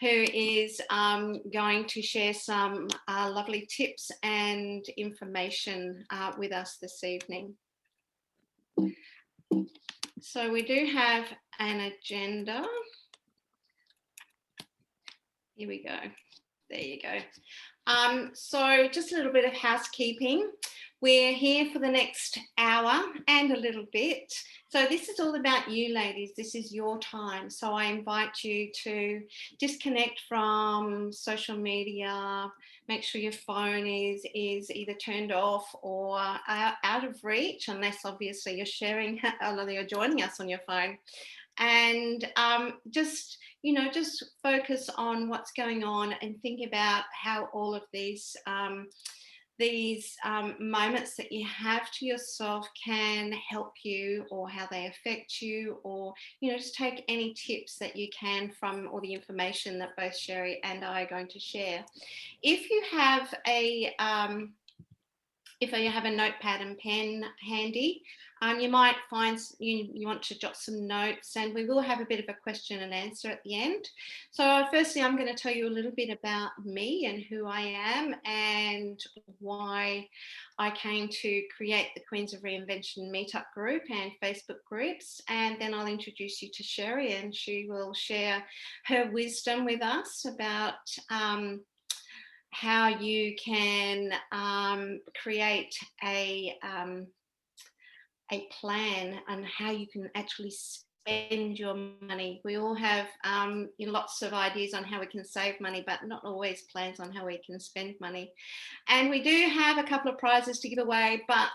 who is going to share some lovely tips and information with us this evening. So we do have an agenda. Here we go. There you go. So just a little bit of housekeeping. We're here for the next hour and a little bit. So this is all about you, ladies. This is your time. So I invite you to disconnect from social media. Make sure your phone is either turned off or out of reach, unless obviously you're sharing, or you're joining us on your phone. And just focus on what's going on and think about how all of these moments that you have to yourself can help you, or how they affect you, or just take any tips that you can from all the information that both Sherri and I are going to share. If you have a notepad and pen handy, you might find you want to jot some notes, and we will have a bit of a question and answer at the end. So firstly, I'm going to tell you a little bit about me and who I am and why I came to create the Queens of Reinvention meetup group and Facebook groups. And then I'll introduce you to Sherri, and she will share her wisdom with us about how you can create a plan and how you can actually spend your money. We all have lots of ideas on how we can save money, but not always plans on how we can spend money. And we do have a couple of prizes to give away, but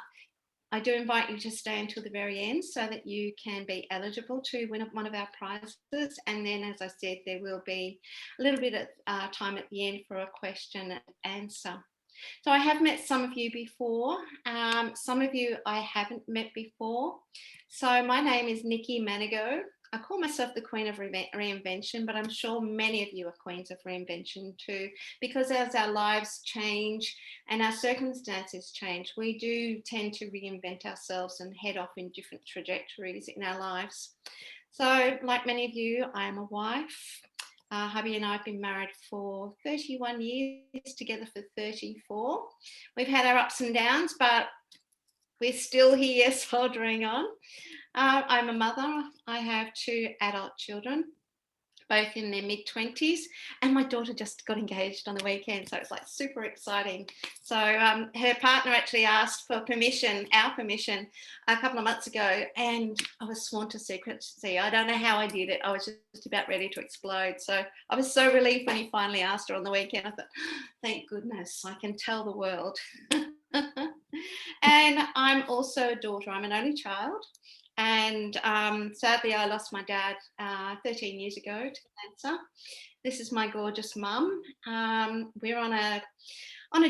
I do invite you to stay until the very end so that you can be eligible to win one of our prizes. And then, as I said, there will be a little bit of time at the end for a question and answer. So I have met some of you before. Some of you I haven't met before. So my name is Nicky Manengo. I call myself the Queen of Reinvention, but I'm sure many of you are Queens of Reinvention too, because as our lives change and our circumstances change, we do tend to reinvent ourselves and head off in different trajectories in our lives. So like many of you, I am a wife. Hubby and I have been married for 31 years, together for 34. We've had our ups and downs, but we're still here soldering on. I'm a mother. I have 2 adult children, both in their mid-20s, and my daughter just got engaged on the weekend, so it's like super exciting. So her partner actually asked for permission, our permission, a couple of months ago, and I was sworn to secrecy. I don't know how I did it. I was just about ready to explode. So I was so relieved when he finally asked her on the weekend. I thought, thank goodness, I can tell the world. And I'm also a daughter. I'm an only child. And sadly, I lost my dad 13 years ago to cancer. This is my gorgeous mum. We're on a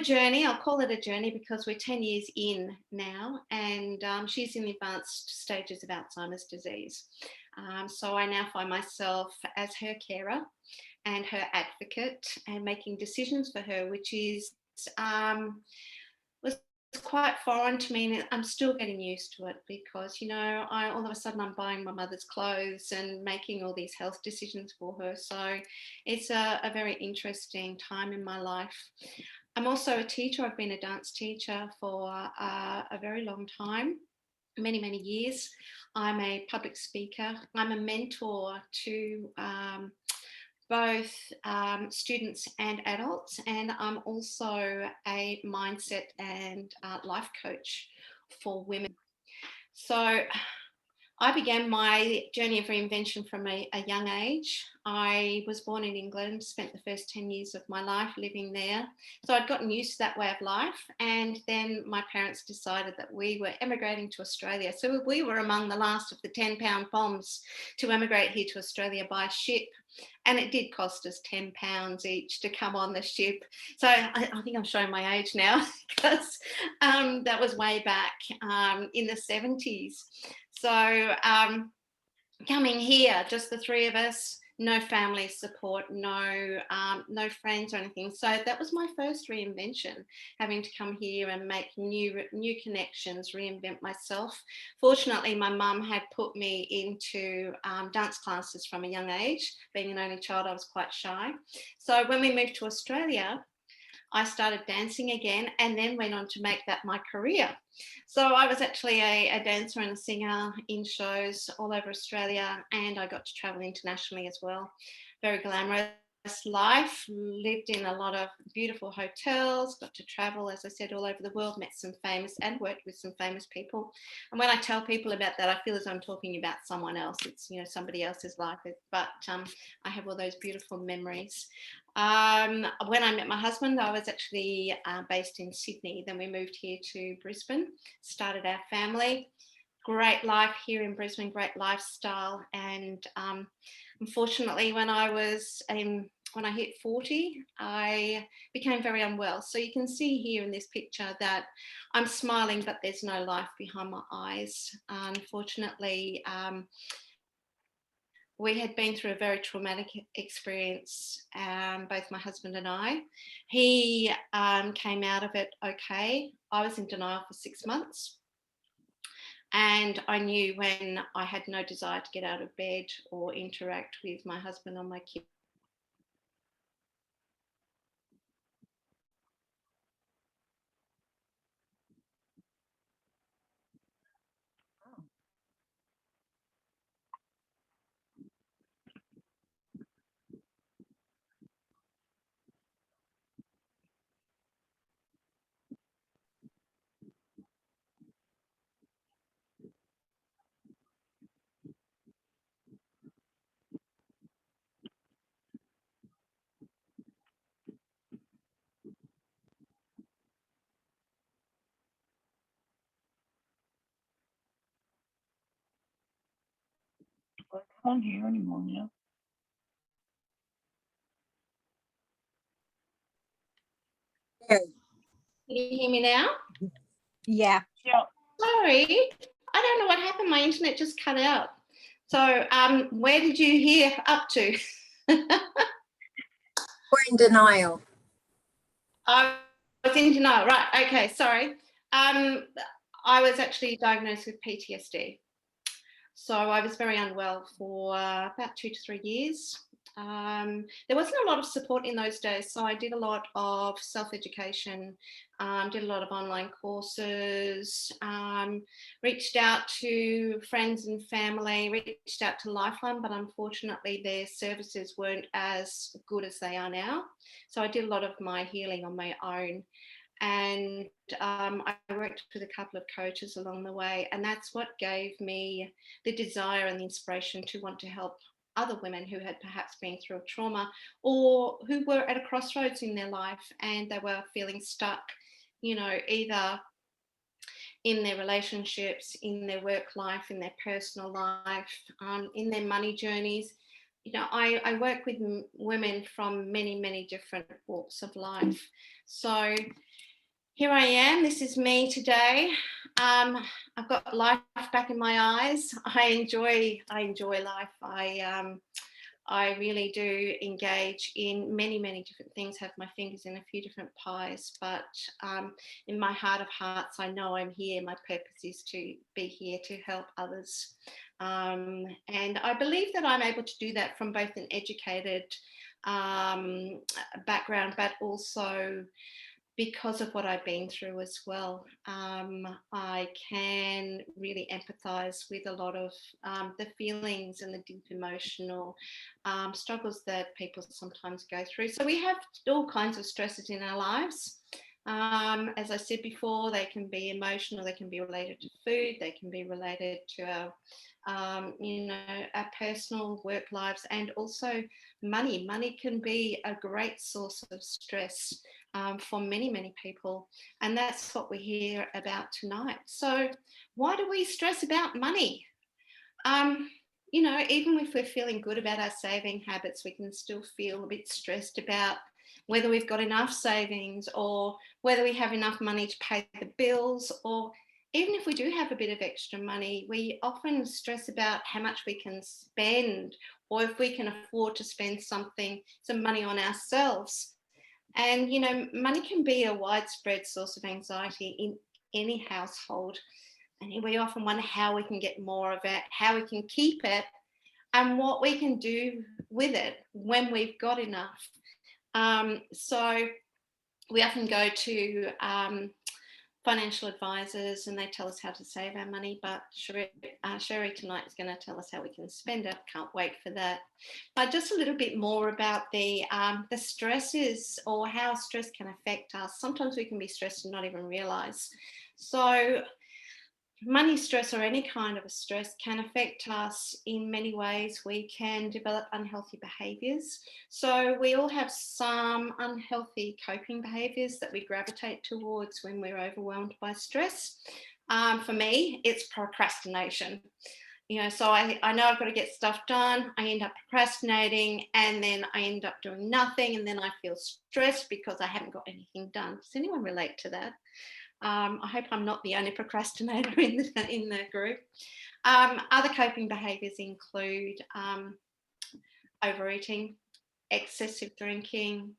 journey. I'll call it a journey because we're 10 years in now, and she's in the advanced stages of Alzheimer's disease. So I now find myself as her carer and her advocate, and making decisions for her, which is was quite foreign to me, and I'm still getting used to it because, all of a sudden I'm buying my mother's clothes and making all these health decisions for her. So it's a very interesting time in my life. I'm also a teacher. I've been a dance teacher for a very long time, many, many years. I'm a public speaker. I'm a mentor to both students and adults, and I'm also a mindset and life coach for women. So I began my journey of reinvention from a young age. I was born in England, spent the first 10 years of my life living there. So I'd gotten used to that way of life. And then my parents decided that we were emigrating to Australia. So we were among the last of the 10-pound bombs to emigrate here to Australia by ship. And it did cost us £10 each to come on the ship. So I think I'm showing my age now because that was way back in the 70s. So coming here, just the 3 of us, no family support, no friends or anything. So that was my first reinvention, having to come here and make new connections, reinvent myself. Fortunately, my mum had put me into dance classes from a young age. Being an only child, I was quite shy. So when we moved to Australia, I started dancing again and then went on to make that my career. So I was actually a dancer and a singer in shows all over Australia, and I got to travel internationally as well. Very glamorous life, lived in a lot of beautiful hotels, got to travel, as I said, all over the world, met some famous and worked with some famous people. And when I tell people about that, I feel as I'm talking about someone else. It's, somebody else's life, but I have all those beautiful memories. When I met my husband, I was actually based in Sydney. Then we moved here to Brisbane, started our family. Great life here in Brisbane, great lifestyle. And unfortunately, when I hit 40, I became very unwell. So you can see here in this picture that I'm smiling, but there's no life behind my eyes. Unfortunately, we had been through a very traumatic experience, both my husband and I. He came out of it okay. I was in denial for 6 months. And I knew when I had no desire to get out of bed or interact with my husband or my kids. I can't hear anymore now. Can you hear me now? Yeah. Sorry, I don't know what happened. My internet just cut out. So where did you hear up to? We're in denial. I was in denial, right? Okay, sorry. I was actually diagnosed with PTSD. So I was very unwell for about 2 to 3 years. There wasn't a lot of support in those days, so I did a lot of self-education, did a lot of online courses, reached out to friends and family, reached out to Lifeline, but unfortunately their services weren't as good as they are now. So I did a lot of my healing on my own. And I worked with a couple of coaches along the way, and that's what gave me the desire and the inspiration to want to help other women who had perhaps been through a trauma or who were at a crossroads in their life and they were feeling stuck, either in their relationships, in their work life, in their personal life, in their money journeys. I work with women from many, many different walks of life. So here I am. This is me today. I've got life back in my eyes. I enjoy life. I really do engage in many, many different things, have my fingers in a few different pies, but in my heart of hearts, I know I'm here. My purpose is to be here to help others. And I believe that I'm able to do that from both an educated background, but also because of what I've been through as well. I can really empathise with a lot of the feelings and the deep emotional struggles that people sometimes go through. So we have all kinds of stresses in our lives. As I said before, they can be emotional, they can be related to food, they can be related to our our personal work lives, and also money. Money can be a great source of stress for many, many people. And that's what we hear about tonight. So why do we stress about money? Even if we're feeling good about our saving habits, we can still feel a bit stressed about whether we've got enough savings or whether we have enough money to pay the bills, or even if we do have a bit of extra money, we often stress about how much we can spend, or if we can afford to spend some money on ourselves. And, money can be a widespread source of anxiety in any household. And we often wonder how we can get more of it, how we can keep it, and what we can do with it when we've got enough. So we often go to financial advisors and they tell us how to save our money, but Sherri tonight is going to tell us how we can spend it. Can't wait for that. But just a little bit more about the stresses, or how stress can affect us. Sometimes we can be stressed and not even realize. So money stress, or any kind of a stress, can affect us in many ways. We can develop unhealthy behaviours. So we all have some unhealthy coping behaviours that we gravitate towards when we're overwhelmed by stress. For me, it's procrastination. So I know I've got to get stuff done. I end up procrastinating, and then I end up doing nothing, and then I feel stressed because I haven't got anything done. Does anyone relate to that? I hope I'm not the only procrastinator in the group. Other coping behaviours include overeating, excessive drinking,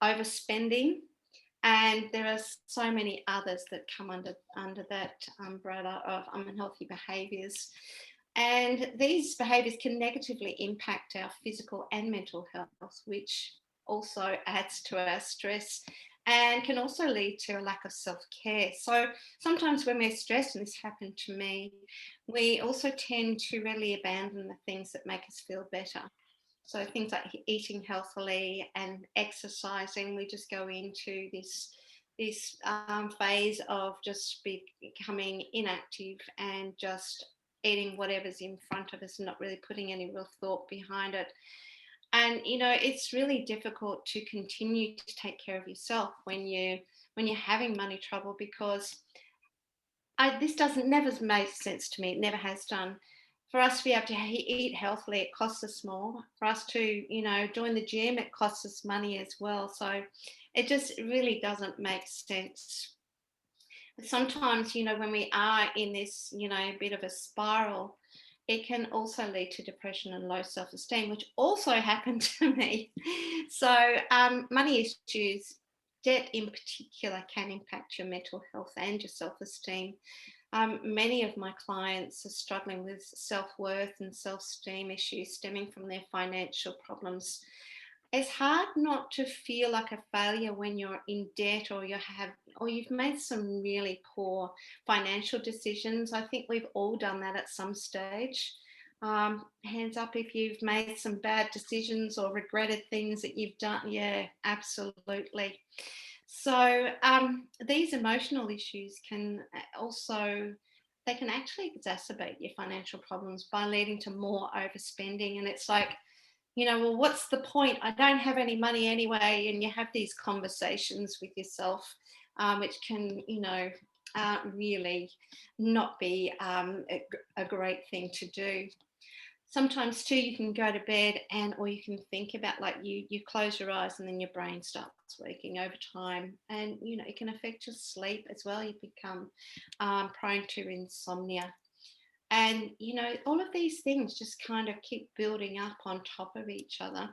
overspending, and there are so many others that come under that umbrella of unhealthy behaviours. And these behaviours can negatively impact our physical and mental health, which also adds to our stress, and can also lead to a lack of self-care. So sometimes when we're stressed, and this happened to me, we also tend to really abandon the things that make us feel better. So things like eating healthily and exercising, we just go into this phase of just becoming inactive and just eating whatever's in front of us and not really putting any real thought behind it. And it's really difficult to continue to take care of yourself when you're having money trouble, because this never made sense to me. It never has done. For us to be able to eat healthily, it costs us more. For us to join the gym, it costs us money as well. So it just really doesn't make sense. Sometimes when we are in this bit of a spiral, it can also lead to depression and low self-esteem, which also happened to me. So money issues, debt in particular, can impact your mental health and your self-esteem. Many of my clients are struggling with self-worth and self-esteem issues stemming from their financial problems. It's hard not to feel like a failure when you're in debt, or you've made some really poor financial decisions. I think we've all done that at some stage. Hands up if you've made some bad decisions or regretted things that you've done. Yeah, absolutely. So these emotional issues can actually exacerbate your financial problems by leading to more overspending. And it's like, well, what's the point? I don't have any money anyway. And you have these conversations with yourself, which can, really not be a great thing to do. Sometimes too, you can go to bed or you can think about, like, you close your eyes and then your brain starts working over time, and it can affect your sleep as well. You become prone to insomnia. And, all of these things just kind of keep building up on top of each other.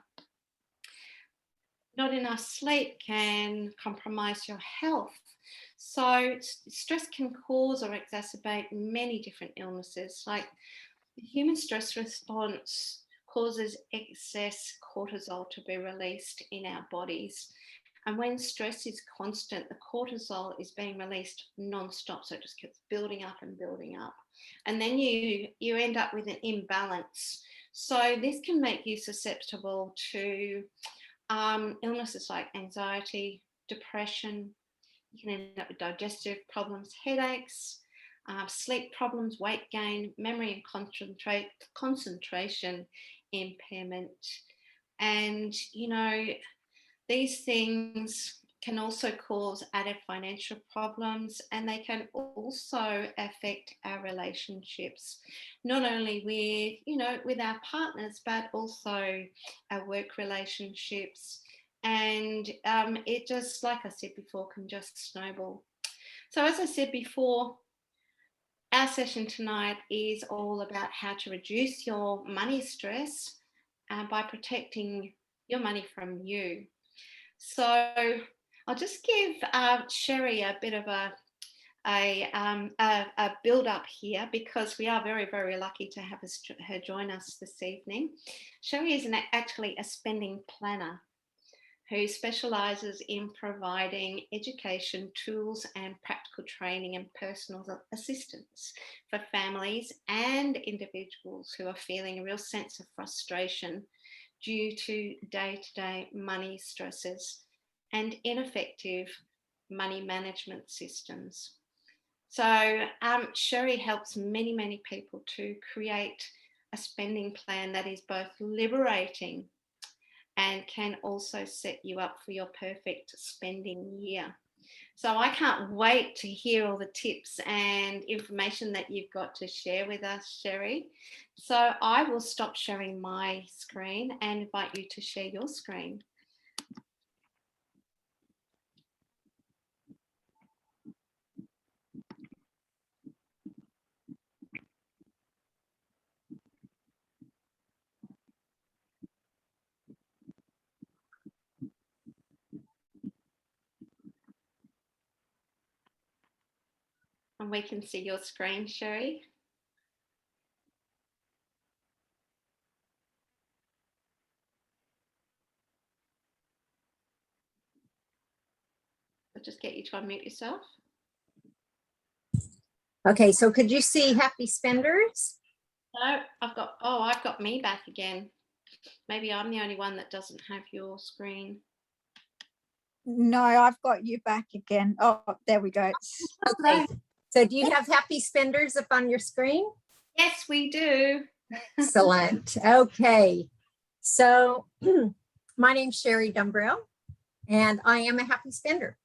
Not enough sleep can compromise your health. So stress can cause or exacerbate many different illnesses. Like, the human stress response causes excess cortisol to be released in our bodies. And when stress is constant, the cortisol is being released non-stop. So it just keeps building up and building up. And then you end up with an imbalance. So this can make you susceptible to illnesses like anxiety, depression. You can end up with digestive problems, headaches, sleep problems, weight gain, memory and concentration impairment. And, these things can also cause added financial problems, and they can also affect our relationships, not only with our partners, but also our work relationships. And it just, like I said before, can just snowball. So as I said before, our session tonight is all about how to reduce your money stress by protecting your money from you. So I'll just give Sherri a bit of a build up here, because we are very, very lucky to have her join us this evening. Sherri is actually a spending planner who specialises in providing education, tools and practical training and personal assistance for families and individuals who are feeling a real sense of frustration due to day-to-day money stresses and ineffective money management systems. So Sherri helps many, many people to create a spending plan that is both liberating and can also set you up for your perfect spending year. So I can't wait to hear all the tips and information that you've got to share with us, Sherri. So I will stop sharing my screen and invite you to share your screen. And we can see your screen, Sherri. I'll just get you to unmute yourself. Okay, so could you see happy spenders? No, I've got me back again. Maybe I'm the only one that doesn't have your screen. No, I've got you back again. Oh, there we go. Okay, so do you have happy spenders up on your screen? Yes, we do. Excellent. Okay, so my name's Sherri Dumbrell, and I am a happy spender.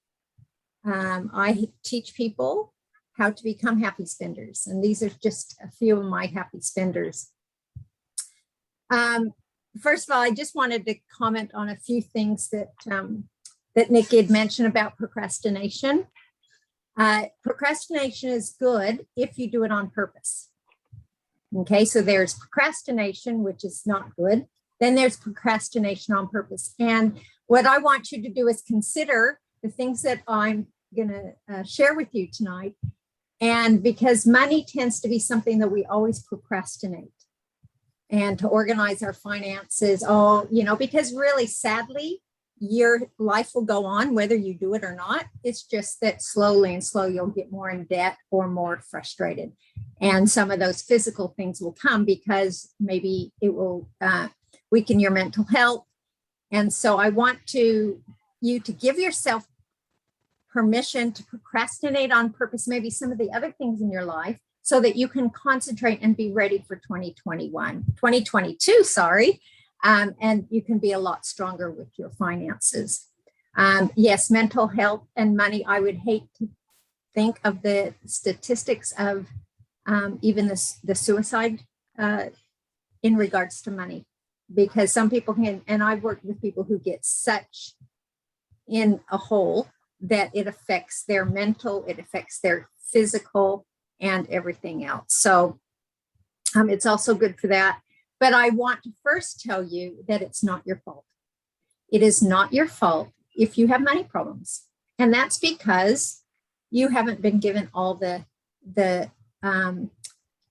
I teach people how to become happy spenders, and these are just a few of my happy spenders. First of all, I just wanted to comment on a few things that that Nicky had mentioned about procrastination. Procrastination is good if you do it on purpose. Okay, so there's procrastination, which is not good. Then there's procrastination on purpose. And what I want you to do is consider the things that I'm going to share with you tonight. And because money tends to be something that we always procrastinate, and to organize our finances, because really, sadly, your life will go on whether you do it or not. It's just that slowly you'll get more in debt or more frustrated. And some of those physical things will come because maybe it will weaken your mental health. And so I want you to give yourself permission to procrastinate on purpose, maybe some of the other things in your life, so that you can concentrate and be ready for 2022, and you can be a lot stronger with your finances. Yes, mental health and money. I would hate to think of the statistics of even the suicide in regards to money, because some people can, and I've worked with people who get such in a hole that it affects their mental, it affects their physical, and everything else. So it's also good for that. But I want to first tell you that it's not your fault. It is not your fault if you have money problems. And that's because you haven't been given all the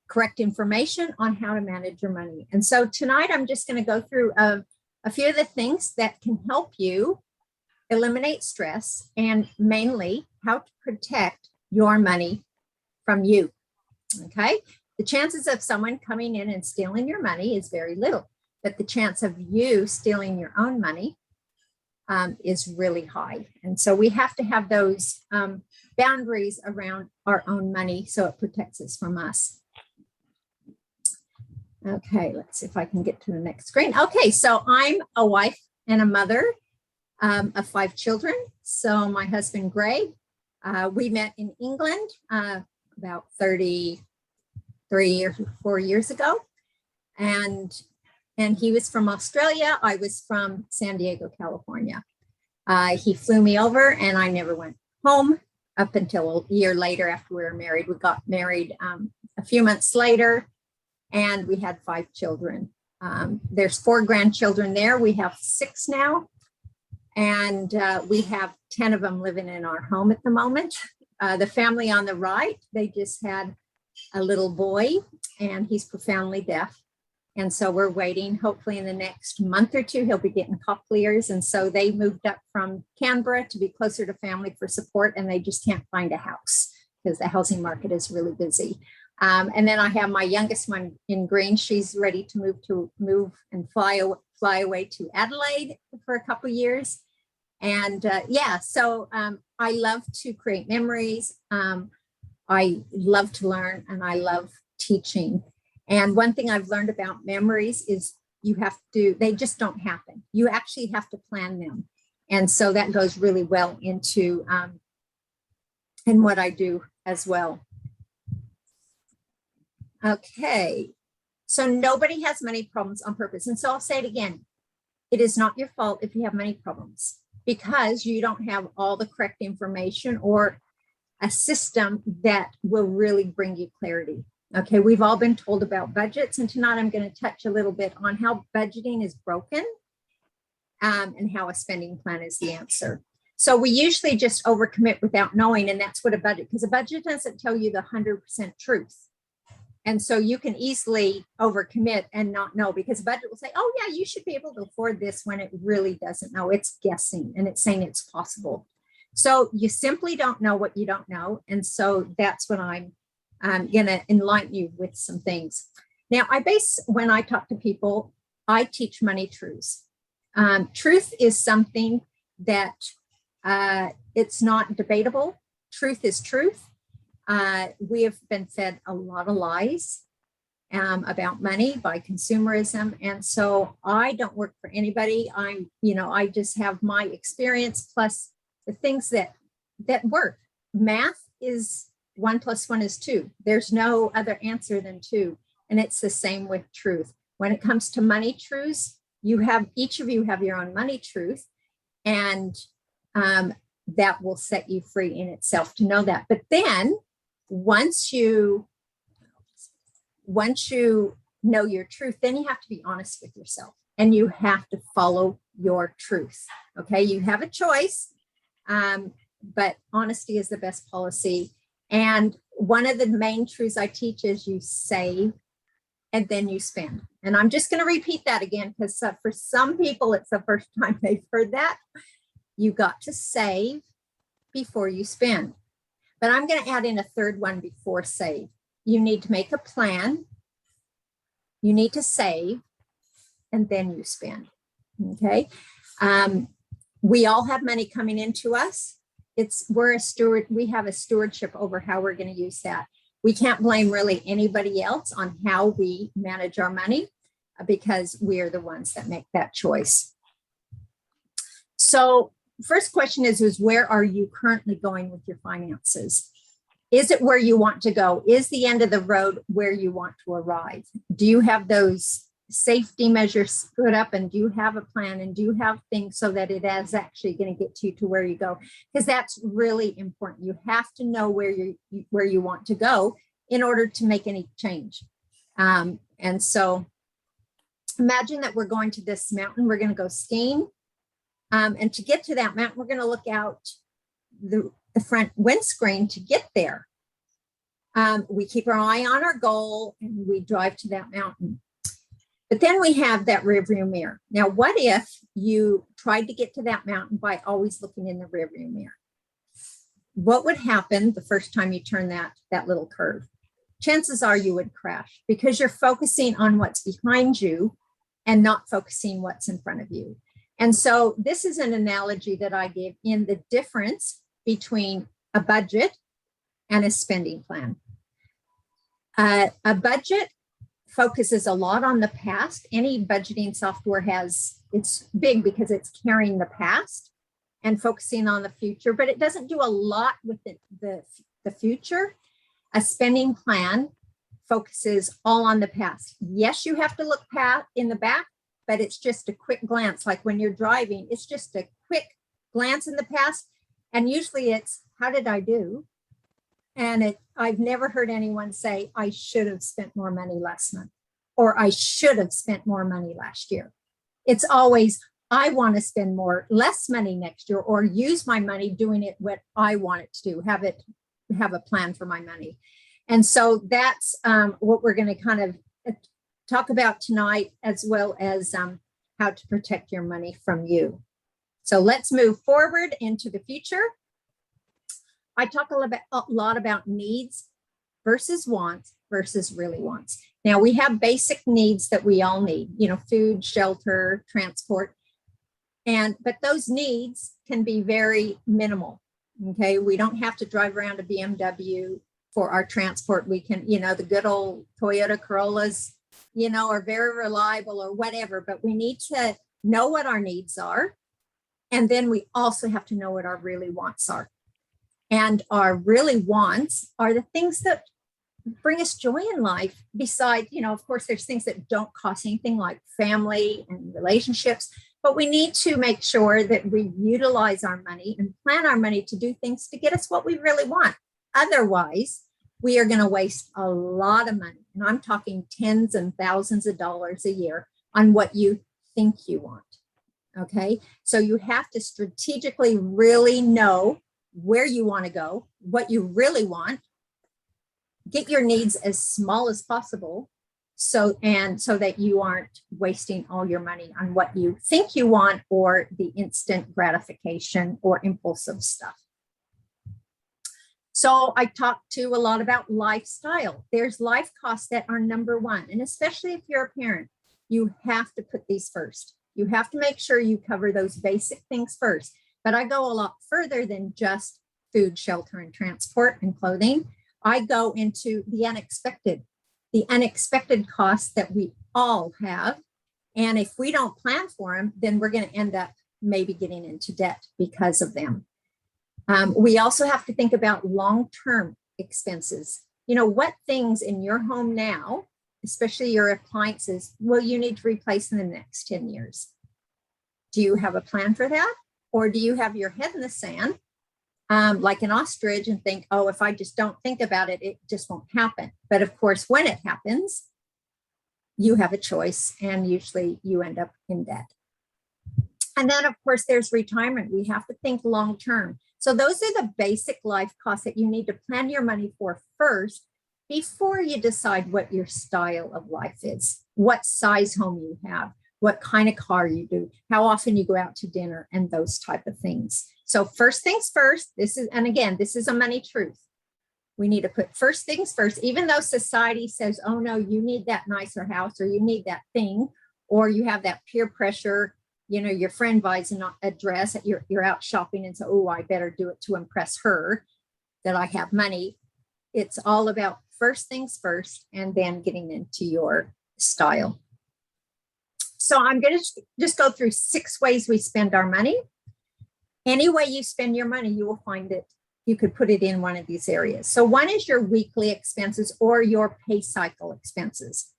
correct information on how to manage your money. And so tonight, I'm just going to go through a few of the things that can help you eliminate stress, and mainly how to protect your money from you. Okay. The chances of someone coming in and stealing your money is very little, but the chance of you stealing your own money is really high. And so we have to have those boundaries around our own money so it protects us from us. Okay, let's see if I can get to the next screen. Okay, so I'm a wife and a mother of 5 children. So my husband, Greg, we met in England about 33 or 4 years ago. And he was from Australia. I was from San Diego, California. He flew me over and I never went home up until a year later after we were married. We got married a few months later, and we had 5 children. There's 4 grandchildren there. We have 6 now, and we have 10 of them living in our home at the moment. The family on the right, they just had a little boy, and he's profoundly deaf. And so we're waiting, hopefully in the next month or 2, he'll be getting cochlears. And so they moved up from Canberra to be closer to family for support, and they just can't find a house because the housing market is really busy. And then I have my youngest one in green. She's ready to move and fly away to Adelaide for a couple of years. And so I love to create memories. I love to learn, and I love teaching. And one thing I've learned about memories is they just don't happen. You actually have to plan them. And so that goes really well into in what I do as well. Okay, so nobody has money problems on purpose. And so I'll say it again. It is not your fault if you have money problems, because you don't have all the correct information or a system that will really bring you clarity. Okay, we've all been told about budgets, and tonight I'm going to touch a little bit on how budgeting is broken and how a spending plan is the answer. So we usually just overcommit without knowing, and that's what a budget, because a budget doesn't tell you the 100% truth. And so you can easily overcommit and not know, because a budget will say, oh yeah, you should be able to afford this, when it really doesn't know. It's guessing, and it's saying it's possible. So you simply don't know what you don't know. And so that's what I'm going to enlighten you with some things. Now, when I talk to people, I teach money truths. Truth is something that it's not debatable. Truth is truth. We have been fed a lot of lies about money by consumerism. And so I don't work for anybody. I just have my experience plus the things that work. Math is 1 + 1 is 2. There's no other answer than 2. And it's the same with truth. When it comes to money truths, each of you have your own money truth, and that will set you free in itself to know that. But then once you know your truth, then you have to be honest with yourself, and you have to follow your truth. Okay, you have a choice, but honesty is the best policy. And one of the main truths I teach is you save and then you spend. And I'm just going to repeat that again, because for some people, it's the first time they've heard that. You got to save before you spend. But I'm going to add in a third one before save. You need to make a plan. You need to save, and then you spend. Okay. We all have money coming into us. We're a steward. We have a stewardship over how we're going to use that. We can't blame really anybody else on how we manage our money, because we are the ones that make that choice. So first question is where are you currently going with your finances? Is it where you want to go? Is the end of the road where you want to arrive? Do you have those safety measures put up, and do you have a plan, and do you have things so that it is actually going to get you to where you go? Because that's really important. You have to know where you want to go in order to make any change. And so imagine that we're going to this mountain. We're going to go skiing. And to get to that mountain, we're going to look out the front windscreen to get there. We keep our eye on our goal, and we drive to that mountain. But then we have that rearview mirror. Now, what if you tried to get to that mountain by always looking in the rearview mirror? What would happen the first time you turn that little curve? Chances are you would crash, because you're focusing on what's behind you and not focusing what's in front of you. And so this is an analogy that I give in the difference between a budget and a spending plan. A budget focuses a lot on the past. Any budgeting software it's big because it's carrying the past and focusing on the future, but it doesn't do a lot with the future. A spending plan focuses all on the past. Yes, you have to look in the back, but it's just a quick glance. Like when you're driving, it's just a quick glance in the past. And usually it's, how did I do? And I've never heard anyone say, I should have spent more money last month, or I should have spent more money last year. It's always, I want to spend less money next year, or use my money doing it what I want it to do, have a plan for my money. And so that's what we're going to kind of talk about tonight, as well as how to protect your money from you. So let's move forward into the future. I talk a lot about needs versus wants versus really wants. Now, we have basic needs that we all need, food, shelter, transport. But those needs can be very minimal. Okay, we don't have to drive around a BMW for our transport. We can, the good old Toyota Corollas, are very reliable or whatever, but we need to know what our needs are. And then we also have to know what our really wants are. And our really wants are the things that bring us joy in life. Besides, of course, there's things that don't cost anything, like family and relationships, but we need to make sure that we utilize our money and plan our money to do things to get us what we really want. Otherwise, we are going to waste a lot of money. And I'm talking tens and thousands of dollars a year on what you think you want. Okay, so you have to strategically really know where you want to go, what you really want, get your needs as small as possible, so that you aren't wasting all your money on what you think you want, or the instant gratification or impulsive stuff. So I talked to a lot about lifestyle. There's life costs that are number one, and especially if you're a parent, you have to put these first. You have to make sure you cover those basic things first. But I go a lot further than just food, shelter, and transport and clothing. I go into the unexpected costs that we all have. And if we don't plan for them, then we're going to end up maybe getting into debt because of them. We also have to think about long-term expenses. What things in your home now, especially your appliances, will you need to replace in the next 10 years? Do you have a plan for that? Or do you have your head in the sand, like an ostrich, and think, oh, if I just don't think about it, it just won't happen. But of course, when it happens, you have a choice, and usually you end up in debt. And then, of course, there's retirement. We have to think long-term. So those are the basic life costs that you need to plan your money for first, before you decide what your style of life is, what size home you have, what kind of car you do, how often you go out to dinner, and those type of things. So first things first, this is a money truth. We need to put first things first, even though society says, oh no, you need that nicer house, or you need that thing, or you have that peer pressure, your friend buys a dress, you're out shopping and say, oh, I better do it to impress her that I have money. It's all about first things first, and then getting into your style. So I'm going to just go through 6 ways we spend our money. Any way you spend your money, you will find that you could put it in one of these areas. So one is your weekly expenses, or your pay cycle expenses.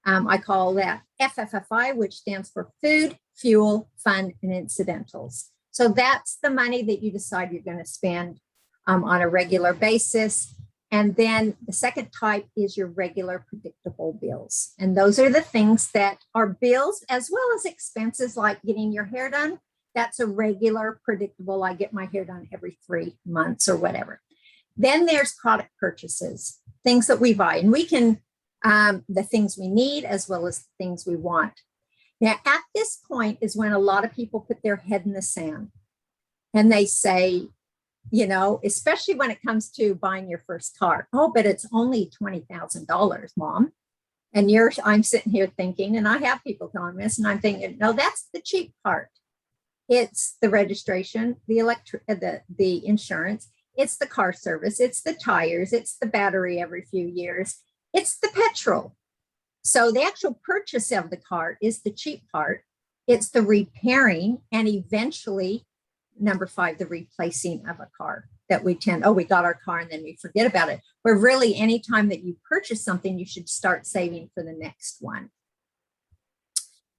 I call that FFFI, which stands for food, fuel, fun, and incidentals. So that's the money that you decide you're going to spend on a regular basis. And then the second type is your regular predictable bills. And those are the things that are bills as well as expenses, like getting your hair done. That's a regular predictable. I get my hair done every 3 months or whatever. Then there's product purchases, things that we buy. And we can, the things we need as well as the things we want. Now, at this point is when a lot of people put their head in the sand, and they say, especially when it comes to buying your first car. Oh, but it's only $20,000, Mom. And I'm sitting here thinking, and I have people telling this, and I'm thinking, no, that's the cheap part. It's the registration, the insurance, it's the car service, it's the tires, it's the battery every few years, it's the petrol. So the actual purchase of the car is the cheap part. It's the repairing, and eventually, number 5, the replacing of a car that we got our car and then we forget about it. Where really, anytime that you purchase something, you should start saving for the next one.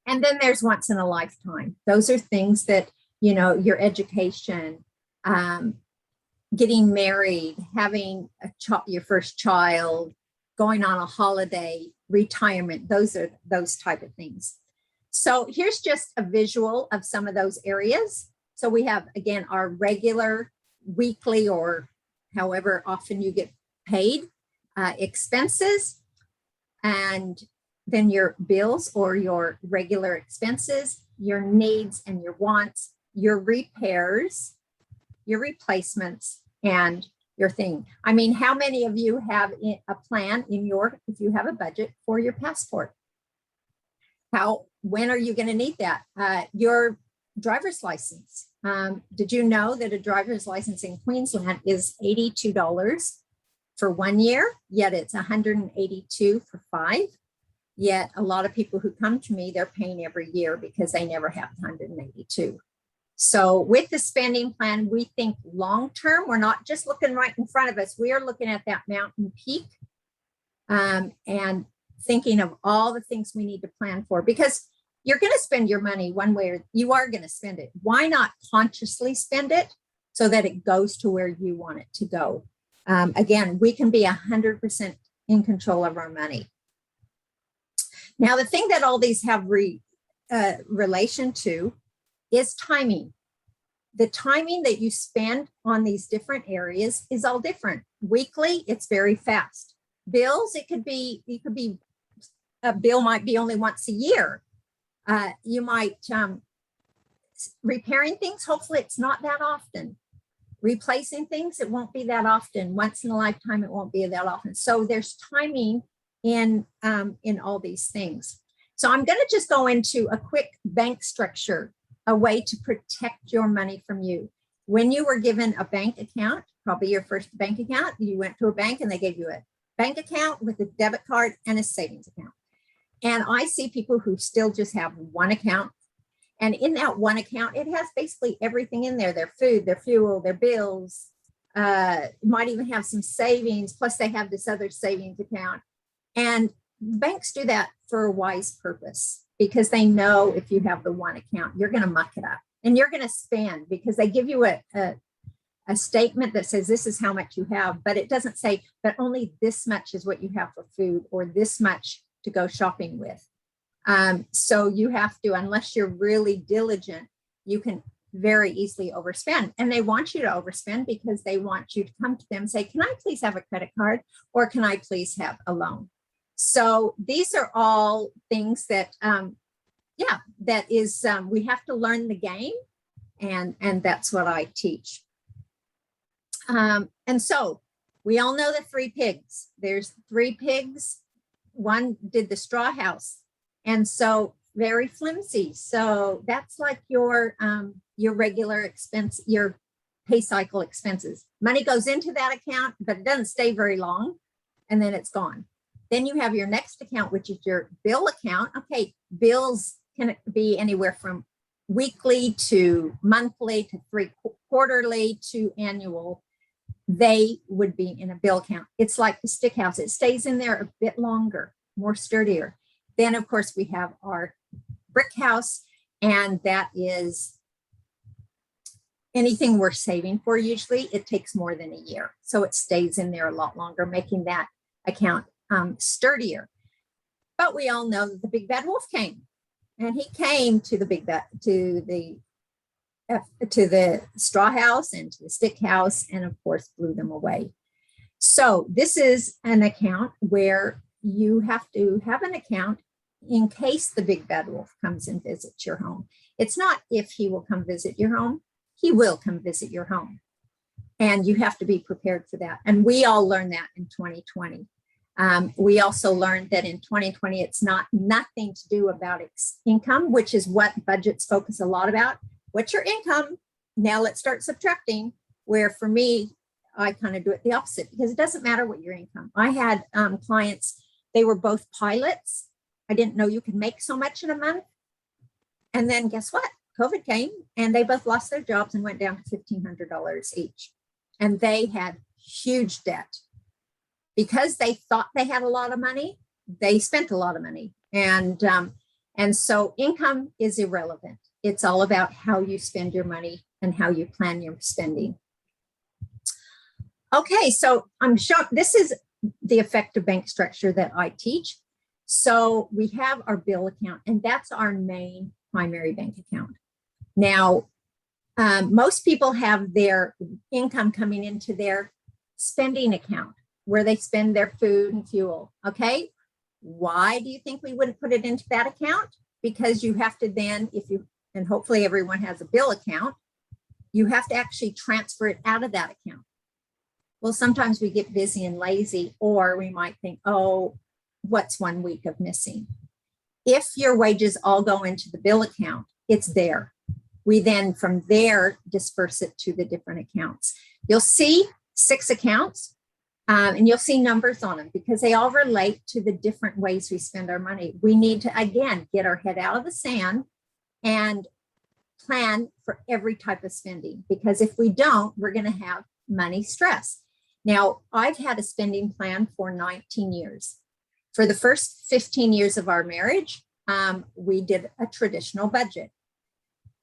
And then there's once in a lifetime. Those are things that, your education, getting married, having your first child, going on a holiday, retirement, those are those type of things. So here's just a visual of some of those areas. So we have, again, our regular weekly or however often you get paid expenses, and then your bills or your regular expenses, your needs and your wants, your repairs, your replacements, and your thing. I mean, how many of you have a plan in your, if you have a budget for your passport? When are you going to need that? Your driver's license. Did you know that a driver's license in Queensland is $82 for 1 year, yet it's $182 for 5? Yet a lot of people who come to me, they're paying every year because they never have 182. So with the spending plan, we think long-term, we're not just looking right in front of us. We are looking at that mountain peak and thinking of all the things we need to plan for, because you're going to spend your money one way or you are going to spend it. Why not consciously spend it so that it goes to where you want it to go? Again, we can be 100% in control of our money. Now, the thing that all these have relation to is timing. The timing that you spend on these different areas is all different. Weekly, it's very fast. Bills, a bill might be only once a year. You might, repairing things, hopefully it's not that often. Replacing things, it won't be that often. Once in a lifetime, it won't be that often. So there's timing in all these things. So I'm going to just go into a quick bank structure, a way to protect your money from you. When you were given a bank account, probably your first bank account, you went to a bank and they gave you a bank account with a debit card and a savings account. And I see people who still just have one account. And in that one account, it has basically everything in there: their food, their fuel, their bills, might even have some savings, plus they have this other savings account. And banks do that for a wise purpose, because they know if you have the one account, you're going to muck it up and you're going to spend, because they give you a statement that says this is how much you have, but it doesn't say, but only this much is what you have for food or this much to go shopping with. So you have to, unless you're really diligent, you can very easily overspend. And they want you to overspend because they want you to come to them and say, can I please have a credit card, or can I please have a loan? So these are all things that, we have to learn the game, and that's what I teach. And so we all know the 3 pigs. There's 3 pigs. One did the straw house, and so very flimsy. So that's like your regular expense, your pay cycle expenses. Money goes into that account, but it doesn't stay very long, and then it's gone. Then you have your next account, which is your bill account. Okay, bills can be anywhere from weekly to monthly to quarterly to annual. They would be in a bill account. It's like the stick house. It stays in there a bit longer, more sturdier. Then, of course, we have our brick house, and that is anything we're saving for. Usually it takes more than a year, so it stays in there a lot longer, making that account sturdier. But we all know that the big bad wolf came, and he came to the straw house and to the stick house, and of course blew them away. So this is an account where you have to have an account in case the big bad wolf comes and visits your home. It's not if he will come visit your home, he will come visit your home. And you have to be prepared for that. And we all learned that in 2020. We also learned that in 2020, it's nothing to do about income, which is what budgets focus a lot about. What's your income? Now let's start subtracting, where for me, I kind of do it the opposite, because it doesn't matter what your income. I had clients, they were both pilots. I didn't know you could make so much in a month. And then guess what? COVID came, and they both lost their jobs and went down to $1,500 each. And they had huge debt. Because they thought they had a lot of money, they spent a lot of money. And so income is irrelevant. It's all about how you spend your money and how you plan your spending. Okay, so I'm showing, this is the effective bank structure that I teach. So we have our bill account, and that's our main primary bank account. Now, most people have their income coming into their spending account where they spend their food and fuel. Okay, why do you think we wouldn't put it into that account? Because you have to then, if you, and hopefully everyone has a bill account, you have to actually transfer it out of that account. Well, sometimes we get busy and lazy, or we might think, oh, what's 1 week of missing? If your wages all go into the bill account, it's there. We then from there disperse it to the different accounts. You'll see 6 accounts, and you'll see numbers on them because they all relate to the different ways we spend our money. We need to, again, get our head out of the sand and plan for every type of spending, because if we don't, we're going to have money stress. Now, I've had a spending plan for 19 years. For the first 15 years of our marriage, we did a traditional budget.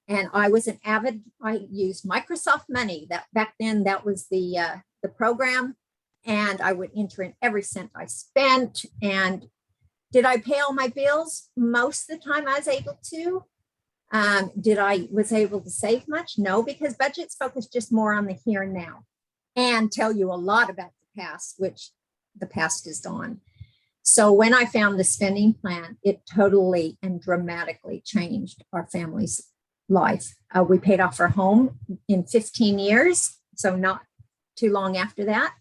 And I was an avid, I used Microsoft Money. That back then, that was the program. And I would enter in every cent I spent. And did I pay all my bills? Most of the time I was able to. Was able to save much? No, because budgets focus just more on the here and now and tell you a lot about the past, which the past is gone. So when I found the spending plan, it totally and dramatically changed our family's life. We paid off our home in 15 years, so not too long after that.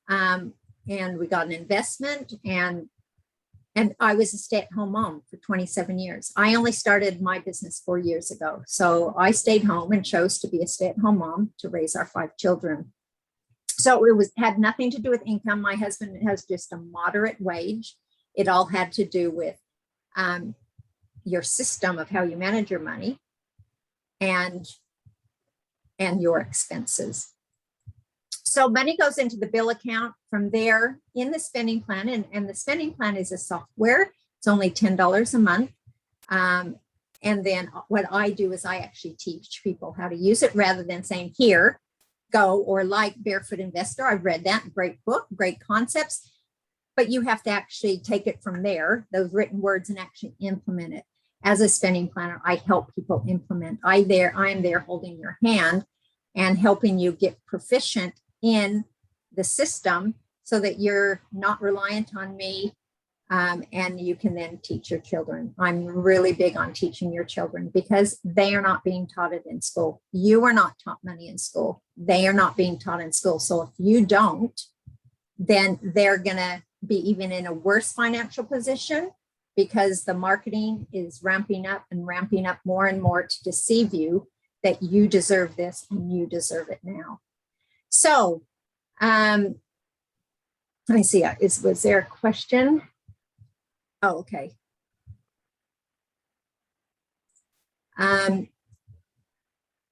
And we got an investment, and I was a stay-at-home mom for 27 years. I only started my business 4 years ago. So I stayed home and chose to be a stay-at-home mom to raise our 5 children. So it had nothing to do with income. My husband has just a moderate wage. It all had to do with your system of how you manage your money and your expenses. So money goes into the bill account from there in the spending plan. And the spending plan is a software. It's only $10 a month. And then what I do is I actually teach people how to use it rather than saying, here, go, or like Barefoot Investor. I've read that, great book, great concepts, but you have to actually take it from there, those written words, and actually implement it. As a spending planner, I help people implement. I am there holding your hand and helping you get proficient in the system so that you're not reliant on me, and you can then teach your children. I'm really big on teaching your children because they are not being taught it in school. You are not taught money in school. They are not being taught in school. So if you don't, then they're going to be even in a worse financial position because the marketing is ramping up more and more to deceive you that you deserve this and you deserve it now. So let me see, was there a question? Oh, okay.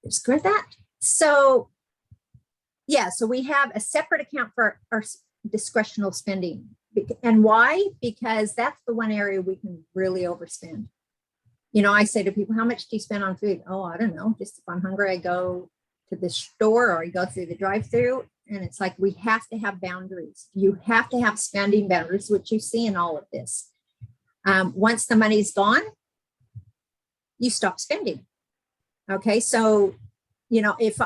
Just grab that. So yeah, so we have a separate account for our discretional spending. And why? Because that's the one area we can really overspend. You know, I say to people, how much do you spend on food? Oh, I don't know. Just if I'm hungry, I go to the store or I go through the drive-through. And it's like, we have to have boundaries. You have to have spending boundaries, which you see in all of this. Once the money's gone, you stop spending. Okay, so, you know, if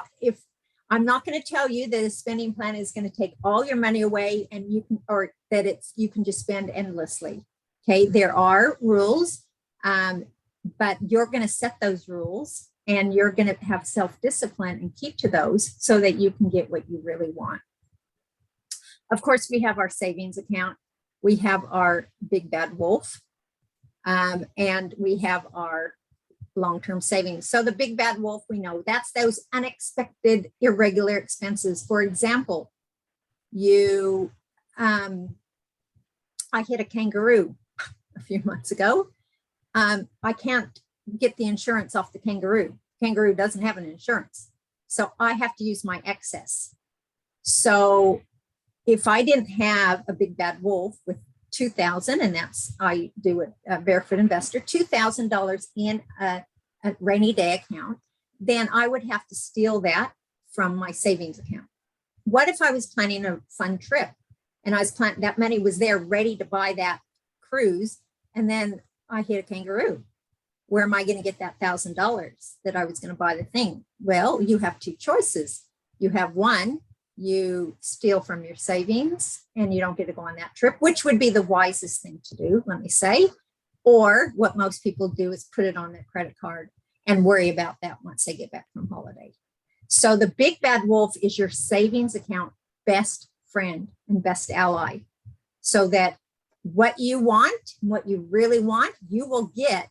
I'm not going to tell you that a spending plan is going to take all your money away and you can, or that you can just spend endlessly. Okay, there are rules, but you're going to set those rules and you're going to have self-discipline and keep to those so that you can get what you really want. Of course, we have our savings account. We have our big bad wolf, and we have our long-term savings. So the big bad wolf, we know that's those unexpected irregular expenses. For example, I hit a kangaroo a few months ago. I can't get the insurance off the kangaroo. Kangaroo doesn't have an insurance. So I have to use my excess. So if I didn't have a big bad wolf with $2,000, and that's, I do it, a Barefoot Investor, $2,000 in a rainy day account, then I would have to steal that from my savings account. what if I was planning a fun trip and I was planning that money was there ready to buy that cruise, and then I hit a kangaroo? Where am I going to get that $1,000 that I was going to buy the thing? Well, you have two choices. You have one, you steal from your savings and you don't get to go on that trip, which would be the wisest thing to do, let me say. Or what most people do is put it on their credit card and worry about that once they get back from holiday. So the big bad wolf is your savings account best friend and best ally, so that what you want, what you really want, you will get,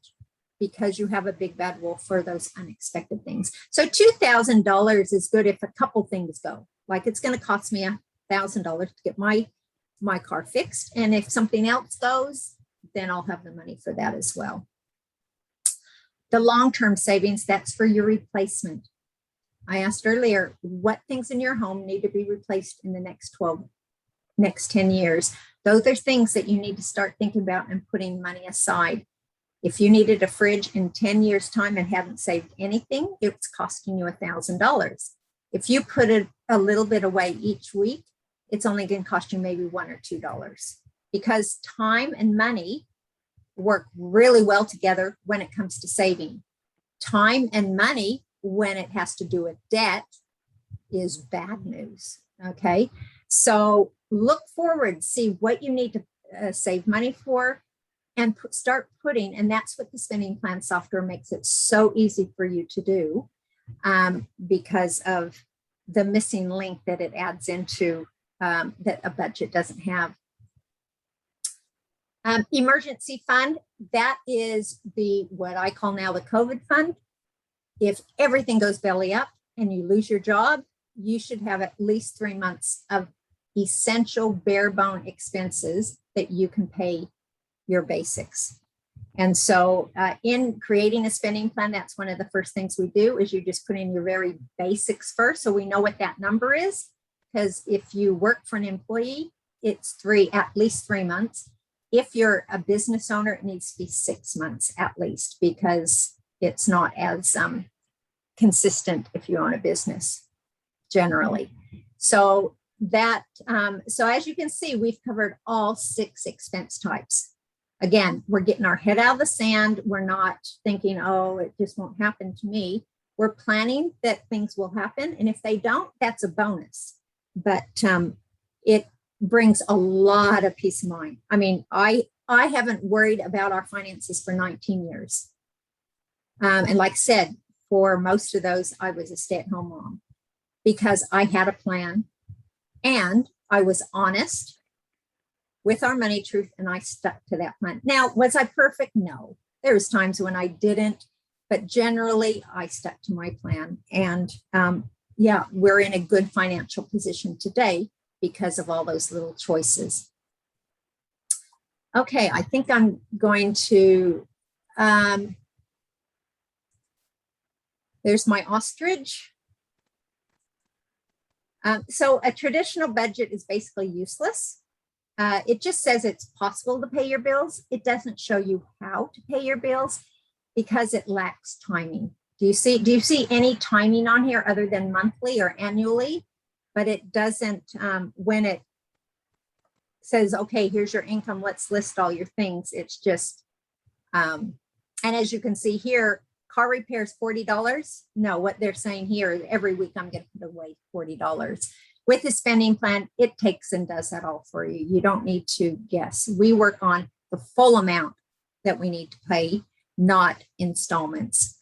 because you have a big bad wolf for those unexpected things. So $2,000 is good if a couple things go. Like it's going to cost me $1,000 to get my car fixed. And if something else goes, then I'll have the money for that as well. The long-term savings, that's for your replacement. I asked earlier, what things in your home need to be replaced in the next 10 years? Those are things that you need to start thinking about and putting money aside. If you needed a fridge in 10 years' time and haven't saved anything, it's costing you $1,000. If you put it a little bit away each week, it's only going to cost you maybe $1 or $2, because time and money work really well together when it comes to saving. Time and money, when it has to do with debt, is bad news. Okay, so look forward, see what you need to save money for, and start putting, and that's what the spending plan software makes it so easy for you to do, because of the missing link that it adds into that a budget doesn't have. Emergency fund, that is what I call now the COVID fund. If everything goes belly up and you lose your job, you should have at least 3 months of essential bare bone expenses that you can pay your basics. And so in creating a spending plan, that's one of the first things we do, is you just put in your very basics first, so we know what that number is. Because if you work for an employee, it's at least 3 months. If you're a business owner, it needs to be 6 months at least, because it's not as consistent if you own a business generally. So so as you can see, we've covered all 6 expense types. Again, we're getting our head out of the sand. We're not thinking, oh, it just won't happen to me. We're planning that things will happen. And if they don't, that's a bonus. But it brings a lot of peace of mind. I mean, I haven't worried about our finances for 19 years. And like I said, for most of those, I was a stay-at-home mom because I had a plan and I was honest with our money truth, and I stuck to that plan. Now, was I perfect? No. There was times when I didn't, but generally I stuck to my plan. And yeah, we're in a good financial position today because of all those little choices. Okay, I think I'm going to, there's my ostrich. So a traditional budget is basically useless. It just says it's possible to pay your bills. It doesn't show you how to pay your bills because it lacks timing. Do you see any timing on here other than monthly or annually? But it doesn't, when it says, okay, here's your income, let's list all your things. It's just, and as you can see here, car repairs, $40. No, what they're saying here is every week I'm going to put away $40. With a spending plan, it takes and does that all for you. You don't need to guess. We work on the full amount that we need to pay, not installments.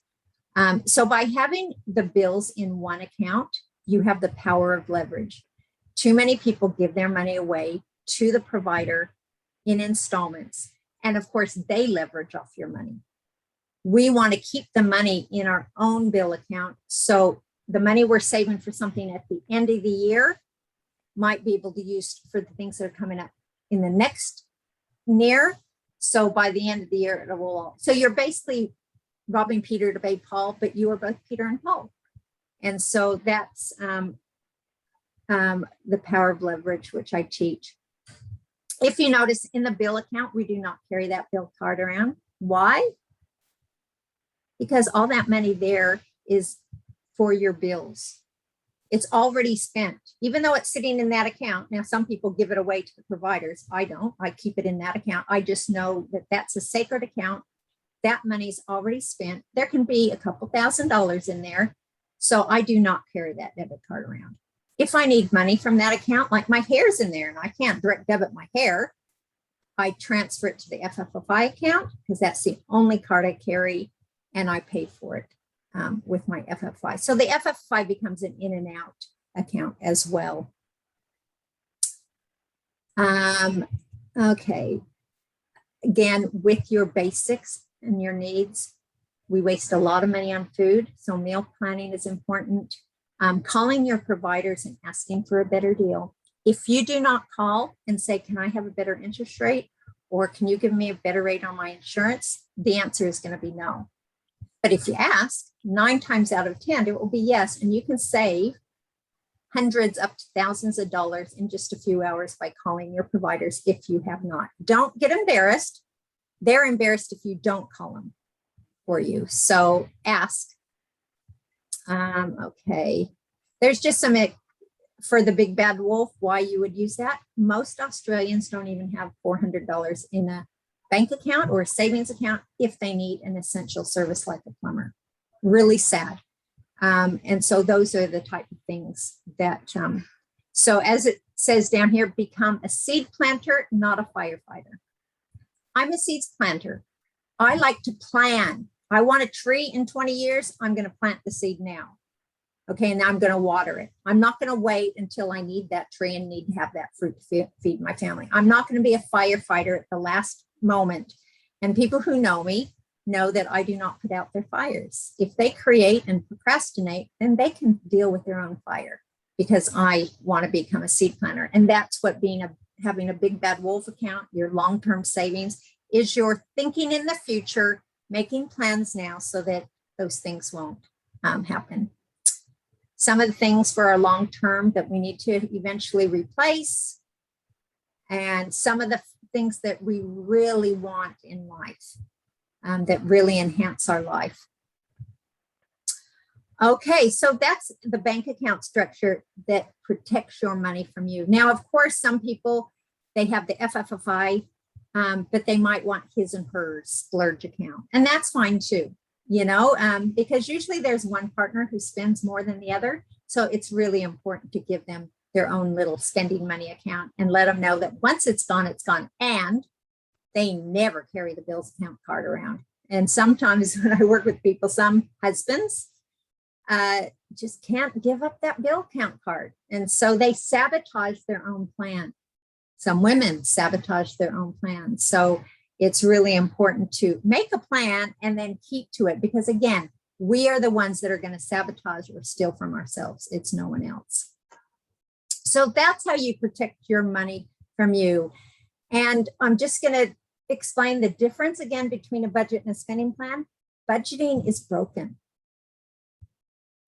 So by having the bills in one account, you have the power of leverage. Too many people give their money away to the provider in installments. And of course, they leverage off your money. We want to keep the money in our own bill account. So the money we're saving for something at the end of the year might be able to use for the things that are coming up in the next year. So by the end of the year, it will all. So you're basically robbing Peter to pay Paul, but you are both Peter and Paul. And so that's the power of leverage, which I teach. If you notice in the bill account, we do not carry that bill card around. Why? Because all that money there is for your bills. It's already spent, even though it's sitting in that account. Now, some people give it away to the providers. I don't. I keep it in that account. I just know that that's a sacred account. That money's already spent. There can be a couple $1,000s in there. So I do not carry that debit card around. If I need money from that account, like my hair's in there and I can't direct debit my hair, I transfer it to the FFFI account because that's the only card I carry, and I pay for it with my FFI. So the FFI becomes an in and out account as well. Okay. Again, with your basics and your needs, we waste a lot of money on food. So meal planning is important. Calling your providers and asking for a better deal. If you do not call and say, can I have a better interest rate? Or can you give me a better rate on my insurance? The answer is going to be no. But if you ask, 9 times out of 10, it will be yes. And you can save hundreds up to thousands of dollars in just a few hours by calling your providers if you have not. Don't get embarrassed. They're embarrassed if you don't call them for you. So ask. Okay. There's just some for the big bad wolf, why you would use that. Most Australians don't even have $400 in a bank account or a savings account if they need an essential service like a plumber. Really sad. And so those are the type of things that, so as it says down here, become a seed planter, not a firefighter. I'm a seeds planter. I like to plan. I want a tree in 20 years. I'm going to plant the seed now. Okay, and now I'm going to water it. I'm not going to wait until I need that tree and need to have that fruit to feed my family. I'm not going to be a firefighter at the last moment. And people who know me know that I do not put out their fires. If they create and procrastinate, then they can deal with their own fire because I want to become a seed planter. And that's what having a big bad wolf account, your long-term savings, is your thinking in the future, making plans now so that those things won't happen. Some of the things for our long term that we need to eventually replace, and some of the things that we really want in life that really enhance our life. Okay, so that's the bank account structure that protects your money from you. Now, of course, some people, they have the FFFI, but they might want his and her splurge account, and that's fine too. You know, because usually there's one partner who spends more than the other. So it's really important to give them their own little spending money account and let them know that once it's gone, it's gone. And they never carry the bills account card around. And sometimes when I work with people, some husbands just can't give up that bill account card. And so they sabotage their own plan. Some women sabotage their own plan. So it's really important to make a plan and then keep to it because, again, we are the ones that are going to sabotage or steal from ourselves. It's no one else. So that's how you protect your money from you. And I'm just going to explain the difference again between a budget and a spending plan. Budgeting is broken.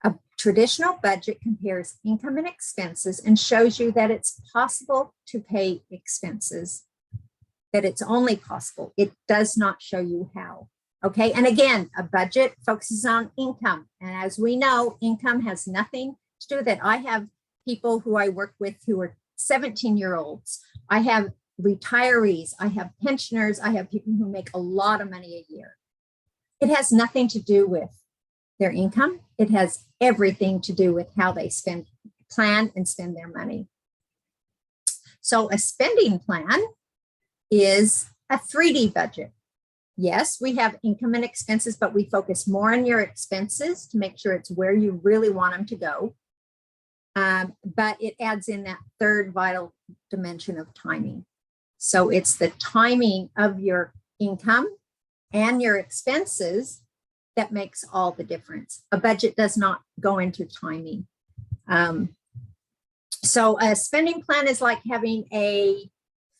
A traditional budget compares income and expenses and shows you that it's possible to pay expenses, that it's only possible. It does not show you how. Okay. And again, a budget focuses on income. And as we know, income has nothing to do with it. I have people who I work with who are 17-year-olds. I have retirees. I have pensioners. I have people who make a lot of money a year. It has nothing to do with their income. It has everything to do with how they plan and spend their money. So a spending plan is a 3D budget. Yes, we have income and expenses, but we focus more on your expenses to make sure it's where you really want them to go. But it adds in that third vital dimension of timing. So it's the timing of your income and your expenses that makes all the difference. A budget does not go into timing. So a spending plan is like having a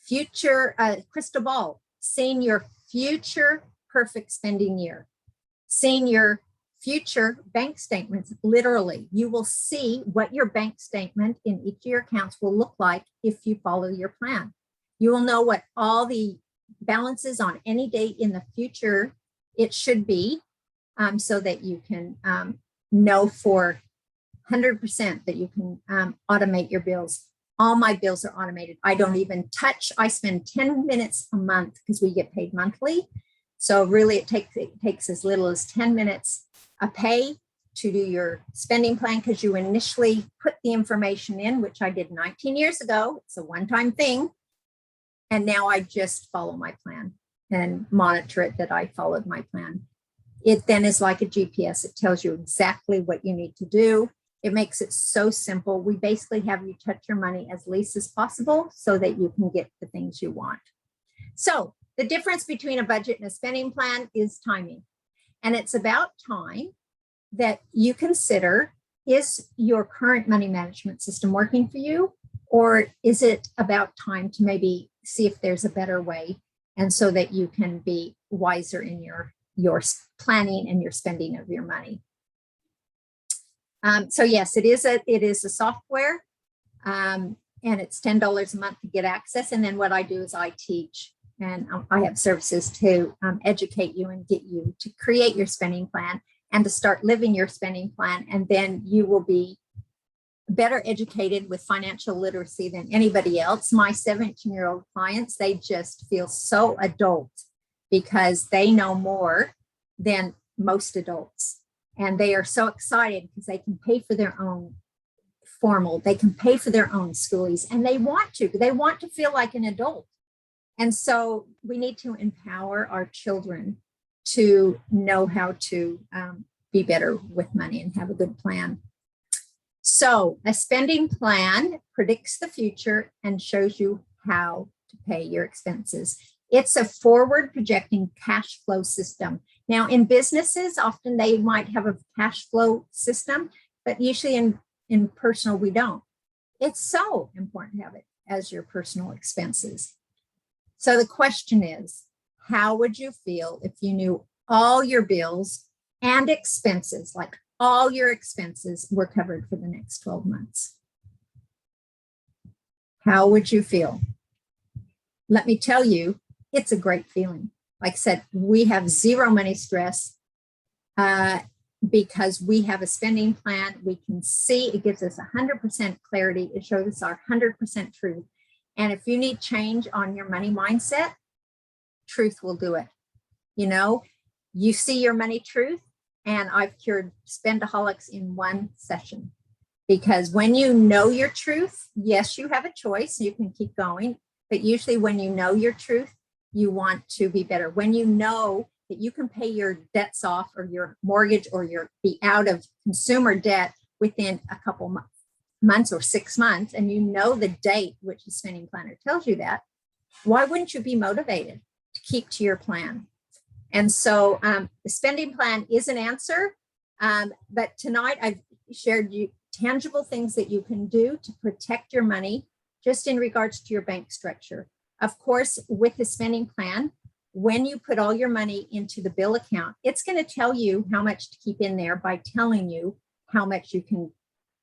future crystal ball, seeing your future perfect spending year, seeing your future bank statements. Literally, you will see what your bank statement in each of your accounts will look like if you follow your plan. You will know what all the balances on any date in the future it should be, so that you can know for 100% that you can automate your bills. All my bills are automated. I don't even touch. I spend 10 minutes a month because we get paid monthly. So really it takes as little as 10 minutes a pay to do your spending plan, because you initially put the information in, which I did 19 years ago. It's a one-time thing. And now I just follow my plan and monitor it that I followed my plan. It then is like a GPS. It tells you exactly what you need to do. It makes it so simple. We basically have you touch your money as least as possible so that you can get the things you want. So the difference between a budget and a spending plan is timing. And it's about time that you consider, is your current money management system working for you? Or is it about time to maybe see if there's a better way, and so that you can be wiser in your planning and your spending of your money? So yes, it is a software, and it's $10 a month to get access. And then what I do is I teach, and I have services to educate you and get you to create your spending plan and to start living your spending plan. And then you will be better educated with financial literacy than anybody else. My 17-year-old clients, they just feel so adult because they know more than most adults. And they are so excited because they can pay for their own formal, they can pay for their own schoolies, and they want to feel like an adult. And so we need to empower our children to know how to be better with money and have a good plan. So a spending plan predicts the future and shows you how to pay your expenses. It's a forward projecting cash flow system. Now in businesses, often they might have a cash flow system, but usually in personal, we don't. It's so important to have it as your personal expenses. So the question is, how would you feel if you knew all your bills and expenses, like all your expenses, were covered for the next 12 months? How would you feel? Let me tell you, it's a great feeling. Like I said, we have zero money stress because we have a spending plan. We can see it gives us 100% clarity. It shows us our 100% truth. And if you need change on your money mindset, truth will do it. You know, you see your money truth, and I've cured spendaholics in one session. Because when you know your truth, yes, you have a choice, you can keep going, but usually when you know your truth, you want to be better. When you know that you can pay your debts off, or your mortgage, or be out of consumer debt within a couple months or 6 months, and you know the date, which the spending planner tells you that, why wouldn't you be motivated to keep to your plan? And so the spending plan is an answer, but tonight I've shared you tangible things that you can do to protect your money just in regards to your bank structure. Of course, with the spending plan, when you put all your money into the bill account, it's going to tell you how much to keep in there by telling you how much you can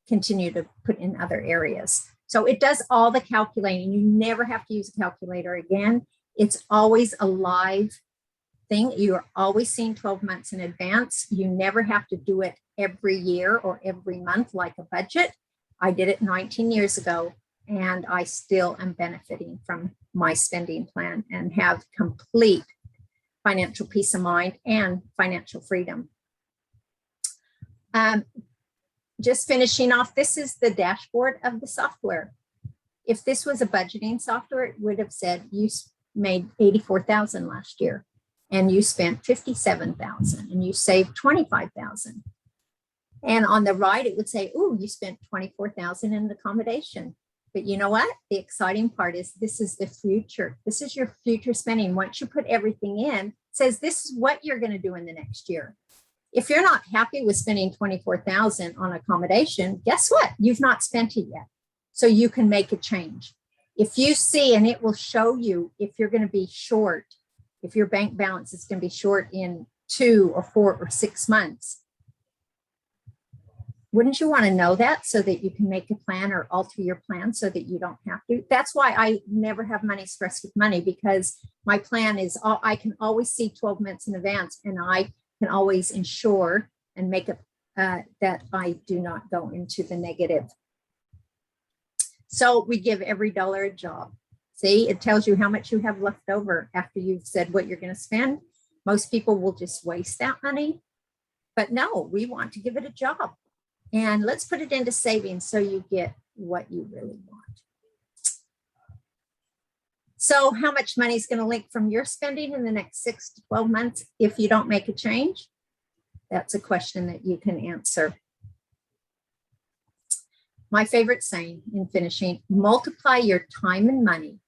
continue to put in other areas. So it does all the calculating. You never have to use a calculator again. It's always a live thing. You are always seeing 12 months in advance. You never have to do it every year or every month like a budget. I did it 19 years ago, and I still am benefiting from my spending plan and have complete financial peace of mind and financial freedom. Just finishing off, this is the dashboard of the software. If this was a budgeting software, it would have said you made $84,000 last year, and you spent $57,000, and you saved $25,000. And on the right, it would say, "Ooh, you spent $24,000 in accommodation." But you know what? The exciting part is this is the future. This is your future spending. Once you put everything in, it says this is what you're going to do in the next year. If you're not happy with spending $24,000 on accommodation, guess what? You've not spent it yet. So you can make a change. If you see, and it will show you if you're going to be short, if your bank balance is going to be short in 2 or 4 or 6 months. Wouldn't you want to know that so that you can make a plan or alter your plan so that you don't have to? That's why I never have money stress with money, because my plan is I can always see 12 months in advance, and I can always ensure and make a that I do not go into the negative. So we give every dollar a job. See, it tells you how much you have left over after you've said what you're going to spend. Most people will just waste that money. But no, we want to give it a job. And let's put it into savings so you get what you really want. So how much money is going to link from your spending in the next 6 to 12 months if you don't make a change? That's a question that you can answer. My favorite saying in finishing, multiply your time and money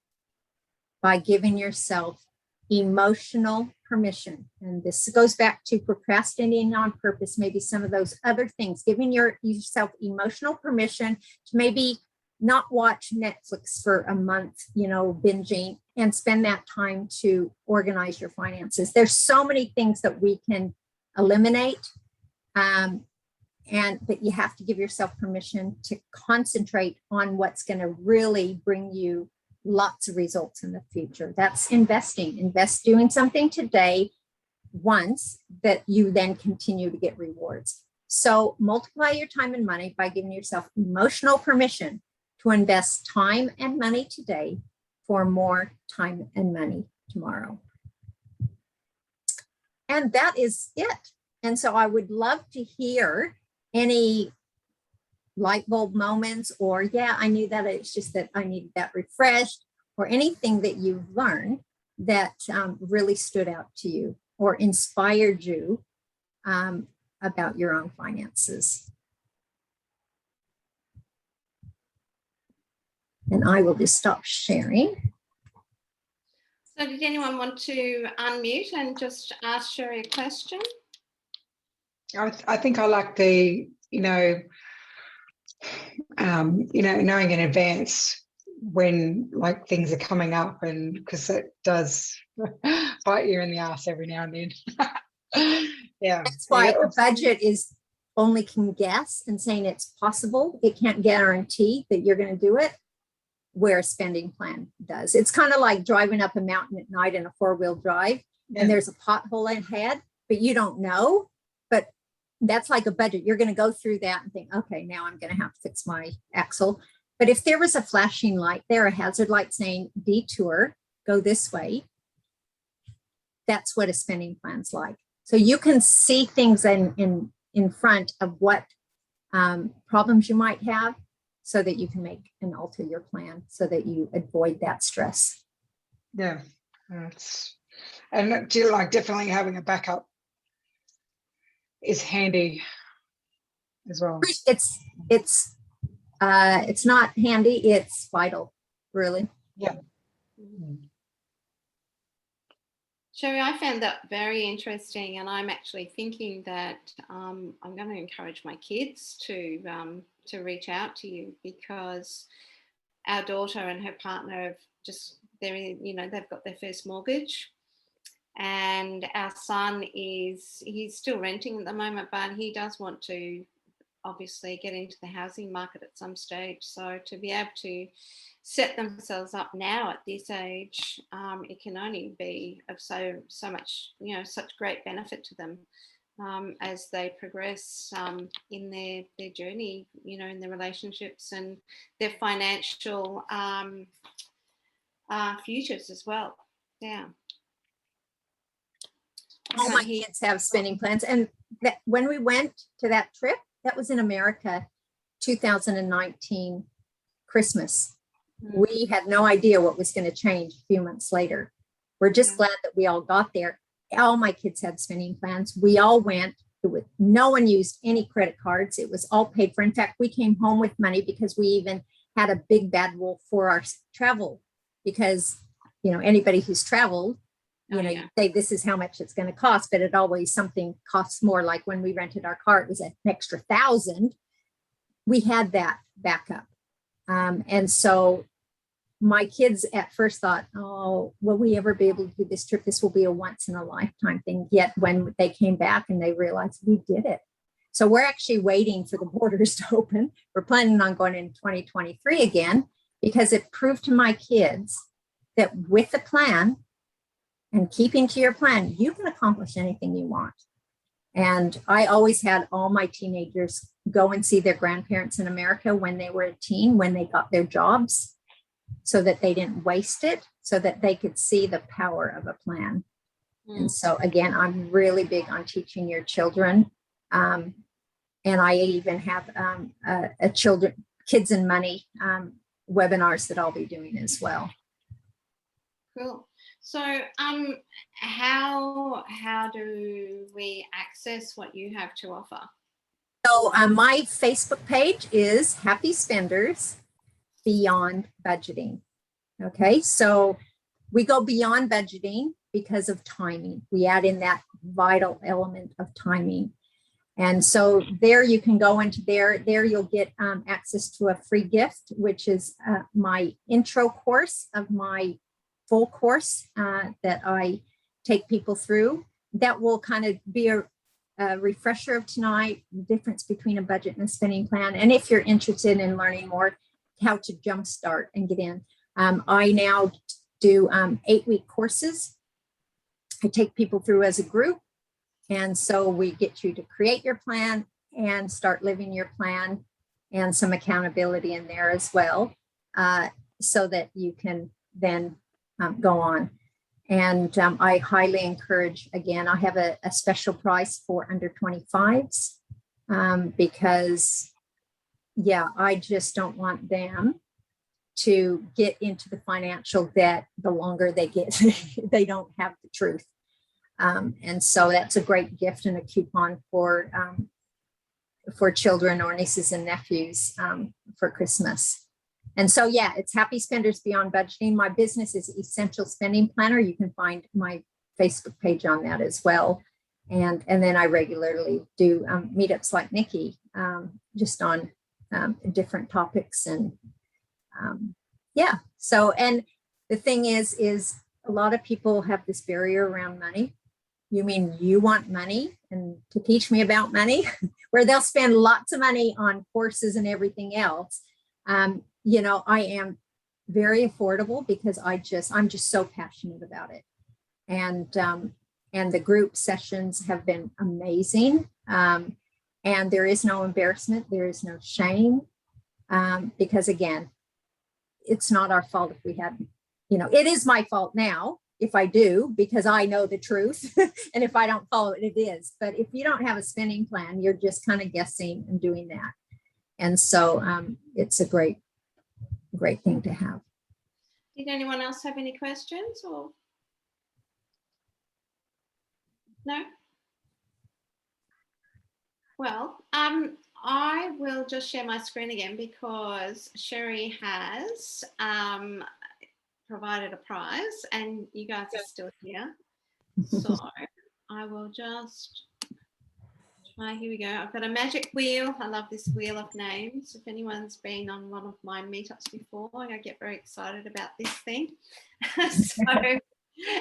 by giving yourself emotional permission. And this goes back to procrastinating on purpose, maybe some of those other things, giving yourself emotional permission to maybe not watch Netflix for a month, binging, and spend that time to organize your finances. There's so many things that we can eliminate. But you have to give yourself permission to concentrate on what's going to really bring you lots of results in the future. That's investing. Invest doing something today once that you then continue to get rewards. So multiply your time and money by giving yourself emotional permission to invest time and money today for more time and money tomorrow. And that is it. And so I would love to hear any light bulb moments, or yeah, I knew that, it's just that I needed that refreshed, or anything that you've learned that really stood out to you or inspired you about your own finances. And I will just stop sharing. So did anyone want to unmute and just ask Sherri a question? I think I like the, knowing in advance when like things are coming up, and because it does bite you in the ass every now and then. Yeah. That's why a budget is only can guess and saying it's possible. It can't guarantee that you're going to do it, where a spending plan does. It's kind of like driving up a mountain at night in a 4-wheel drive, and there's a pothole ahead, but you don't know. But that's like a budget. You're going to go through that and think, okay, now I'm going to have to fix my axle. But if there was a flashing light there, a hazard light saying detour, go this way, that's what a spending plan's like. So you can see things in front of what problems you might have, so that you can make and alter your plan so that you avoid that stress. Yeah. And definitely having a backup is handy as well. It's not handy, it's vital, really. Yeah. Sherri, I found that very interesting, and I'm actually thinking that I'm going to encourage my kids to reach out to you, because our daughter and her partner they've got their first mortgage, and our son he's still renting at the moment, but he does want to obviously get into the housing market at some stage. So to be able to set themselves up now at this age, it can only be of so much, such great benefit to them as they progress in their journey, in their relationships and their financial futures as well. Yeah. All my kids have spending plans. And when we went to that trip, that was in America, 2019 Christmas. We had no idea what was going to change a few months later. We're just glad that we all got there. All my kids had spending plans. We all went. No one used any credit cards. It was all paid for. In fact, we came home with money because we even had a big bad wolf for our travel, because, anybody who's traveled, you say this is how much it's going to cost, but it always something costs more. Like when we rented our car, it was an extra $1,000. We had that backup. And so my kids at first thought, oh, will we ever be able to do this trip? This will be a once in a lifetime thing. Yet when they came back and they realized we did it. So we're actually waiting for the borders to open. We're planning on going in 2023 again, because it proved to my kids that with a plan and keeping to your plan, you can accomplish anything you want. And I always had all my teenagers go and see their grandparents in America when they were a teen, when they got their jobs, so that they didn't waste it, so that they could see the power of a plan. And so again, I'm really big on teaching your children. And I even have a kids and money webinars that I'll be doing as well. Cool. So how do we access what you have to offer? So my Facebook page is Happy Spenders Beyond Budgeting. Okay, so we go beyond budgeting because of timing. We add in that vital element of timing. And so there you can go into there you'll get access to a free gift, which is my intro course of my full course that I take people through. That will kind of be a refresher of tonight, the difference between a budget and a spending plan. And if you're interested in learning more, how to jumpstart and get in. I now do 8-week courses. I take people through as a group. And so we get you to create your plan and start living your plan, and some accountability in there as well, so that you can then go on. And I highly encourage, again, I have a special price for under 25s because, yeah, I just don't want them to get into the financial debt the longer they get, they don't have the truth. And so that's a great gift and a coupon for children or nieces and nephews for Christmas. And so, yeah, it's Happy Spenders Beyond Budgeting. My business is Essential Spending Planner. You can find my Facebook page on that as well. And then I regularly do meetups like Nicky, just on different topics. And yeah, so, and the thing is a lot of people have this barrier around money. You mean you want money and to teach me about money, where they'll spend lots of money on courses and everything else. You know, I am very affordable because I'm just so passionate about it. And the group sessions have been amazing. And there is no embarrassment. There is no shame. Because again, it's not our fault if we had, you know, it is my fault now if I do, because I know the truth. And if I don't follow it, it is. But if you don't have a spending plan, you're just kind of guessing and doing that. And so it's a great thing to have. Did anyone else have any questions or? No? Well, I will just share my screen again because Sherri has provided a prize and you guys are still here. So I will just try, here we go. I've got a magic wheel. I love this wheel of names. If anyone's been on one of my meetups before, I get very excited about this thing. So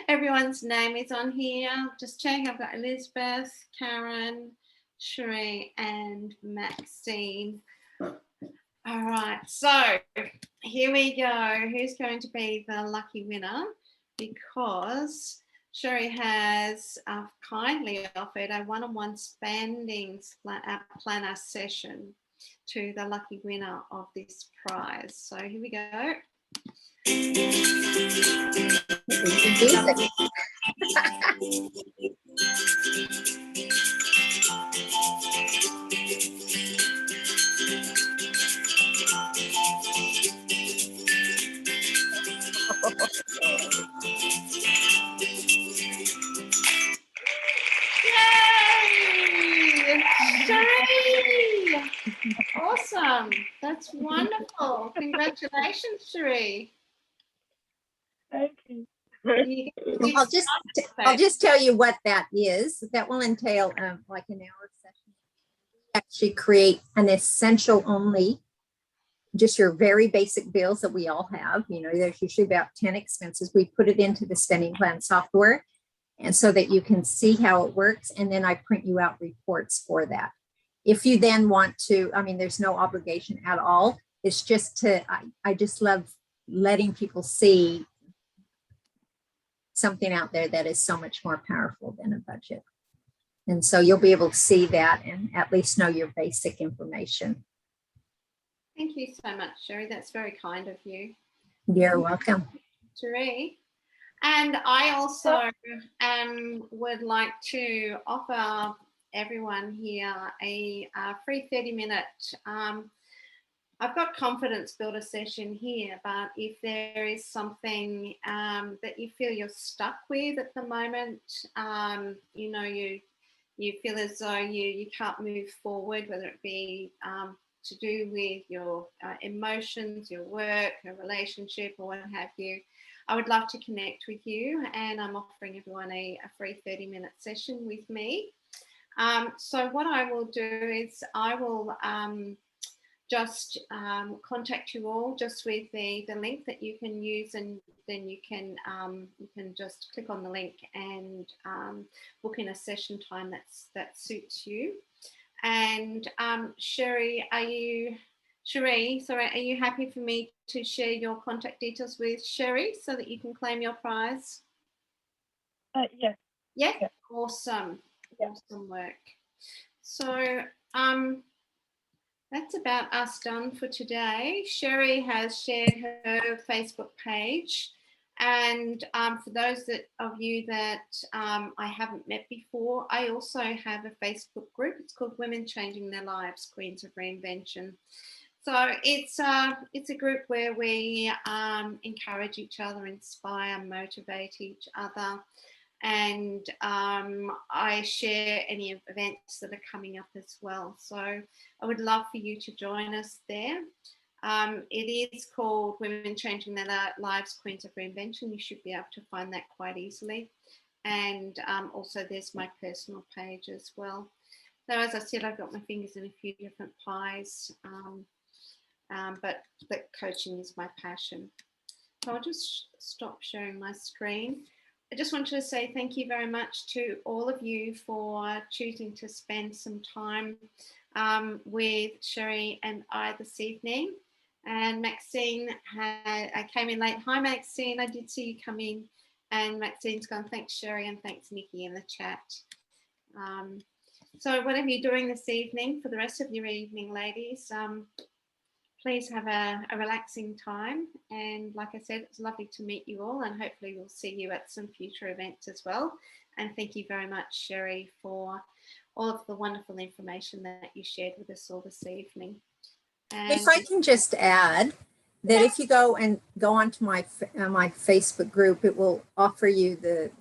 everyone's name is on here. Just check. I've got Elizabeth, Karen, Sherri and Maxine. All right, so here we go. Who's going to be the lucky winner? Because Sherri has kindly offered a one-on-one spending planner session to the lucky winner of this prize. So here we go. Yay! Sherri! Awesome. That's wonderful. Congratulations, Sherri. Thank you. I'll just tell you what that is. That will entail like an hour session. Actually create an essential only, just your very basic bills that we all have. You know, there's usually about 10 expenses. We put it into the spending plan software, and so that you can see how it works. And then I print you out reports for that. If you then want to, I mean, there's no obligation at all. It's just to, I just love letting people see something out there that is so much more powerful than a budget. And so you'll be able to see that and at least know your basic information. Thank you so much, Sherri. That's very kind of you. You're welcome. Sherri. And I also would like to offer everyone here a free 30-minute, I've got confidence builder session here, but if there is something that you feel you're stuck with at the moment, you know, you feel as though you can't move forward, whether it be to do with your emotions, your work, a relationship, or what have you, I would love to connect with you, and I'm offering everyone a free 30-minute session with me. So what I will do is I will just contact you all just with the link that you can use, and then you can just click on the link and book in a session time that suits you. And Sherri, are you happy for me to share your contact details with Sherri so that you can claim your prize? Yes. Yeah, Yeah. awesome. Yeah. Awesome work. So that's about us done for today. Sherri has shared her Facebook page. And for those of you that I haven't met before, I also have a Facebook group. It's called Women Changing Their Lives, Queens of Reinvention. So it's a group where we encourage each other, inspire, motivate each other. And I share any events that are coming up as well. So I would love for you to join us there. It is called Women Changing Their Lives, Queens of Reinvention. You should be able to find that quite easily. And also there's my personal page as well. So as I said, I've got my fingers in a few different pies, but coaching is my passion. So I'll just stop sharing my screen. I just wanted to say thank you very much to all of you for choosing to spend some time with Sherri and I this evening. And Maxine, I came in late. Hi, Maxine. I did see you come in. And Maxine's gone, thanks, Sherri, and thanks, Nicky, in the chat. So whatever you're doing this evening, for the rest of your evening, ladies, please have a relaxing time. And like I said, it's lovely to meet you all, and hopefully we'll see you at some future events as well. And thank you very much, Sherri, for all of the wonderful information that you shared with us all this evening. And If I can just add that if you go onto my Facebook group, it will offer you the,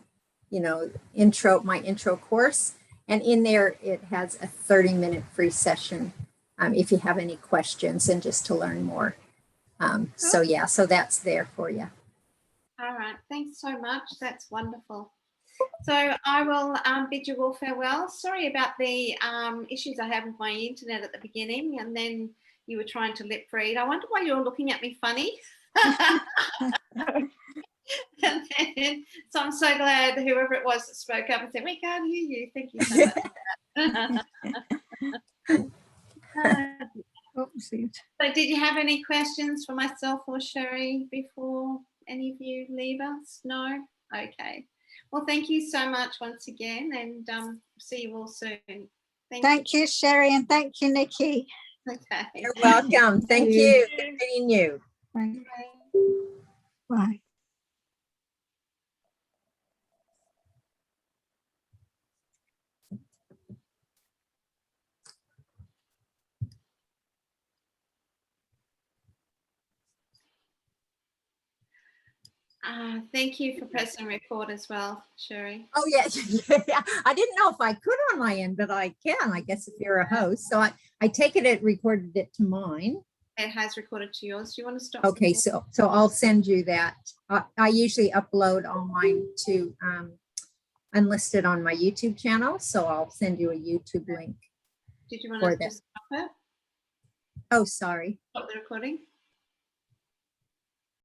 my intro course. And in there, it has a 30-minute free session if you have any questions and just to learn more. So that's there for you. All right, thanks so much. That's wonderful. So I will bid you all farewell. Sorry about the issues I had with my internet at the beginning, and then you were trying to lip read. I wonder why you're looking at me funny. And then, so I'm so glad whoever it was that spoke up and said, we can't hear you. Thank you so much. Oopsies. So did you have any questions for myself or Sherri before any of you leave us? No? Okay. Well, thank you so much once again, and see you all soon. Thank you, Sherri, and thank you, Nicky. Okay. You're welcome. Thank you. Good meeting you. Bye. Bye. Thank you for pressing record as well, Sherri. Oh, yeah. I didn't know if I could on my end, but I can, I guess, if you're a host. So I take it recorded it to mine. It has recorded to yours. Do you want to stop? Okay, so I'll send you that. I usually upload all mine to unlisted on my YouTube channel, so I'll send you a YouTube link. Did you want for to that. just stop it? Oh, sorry. Stop the recording?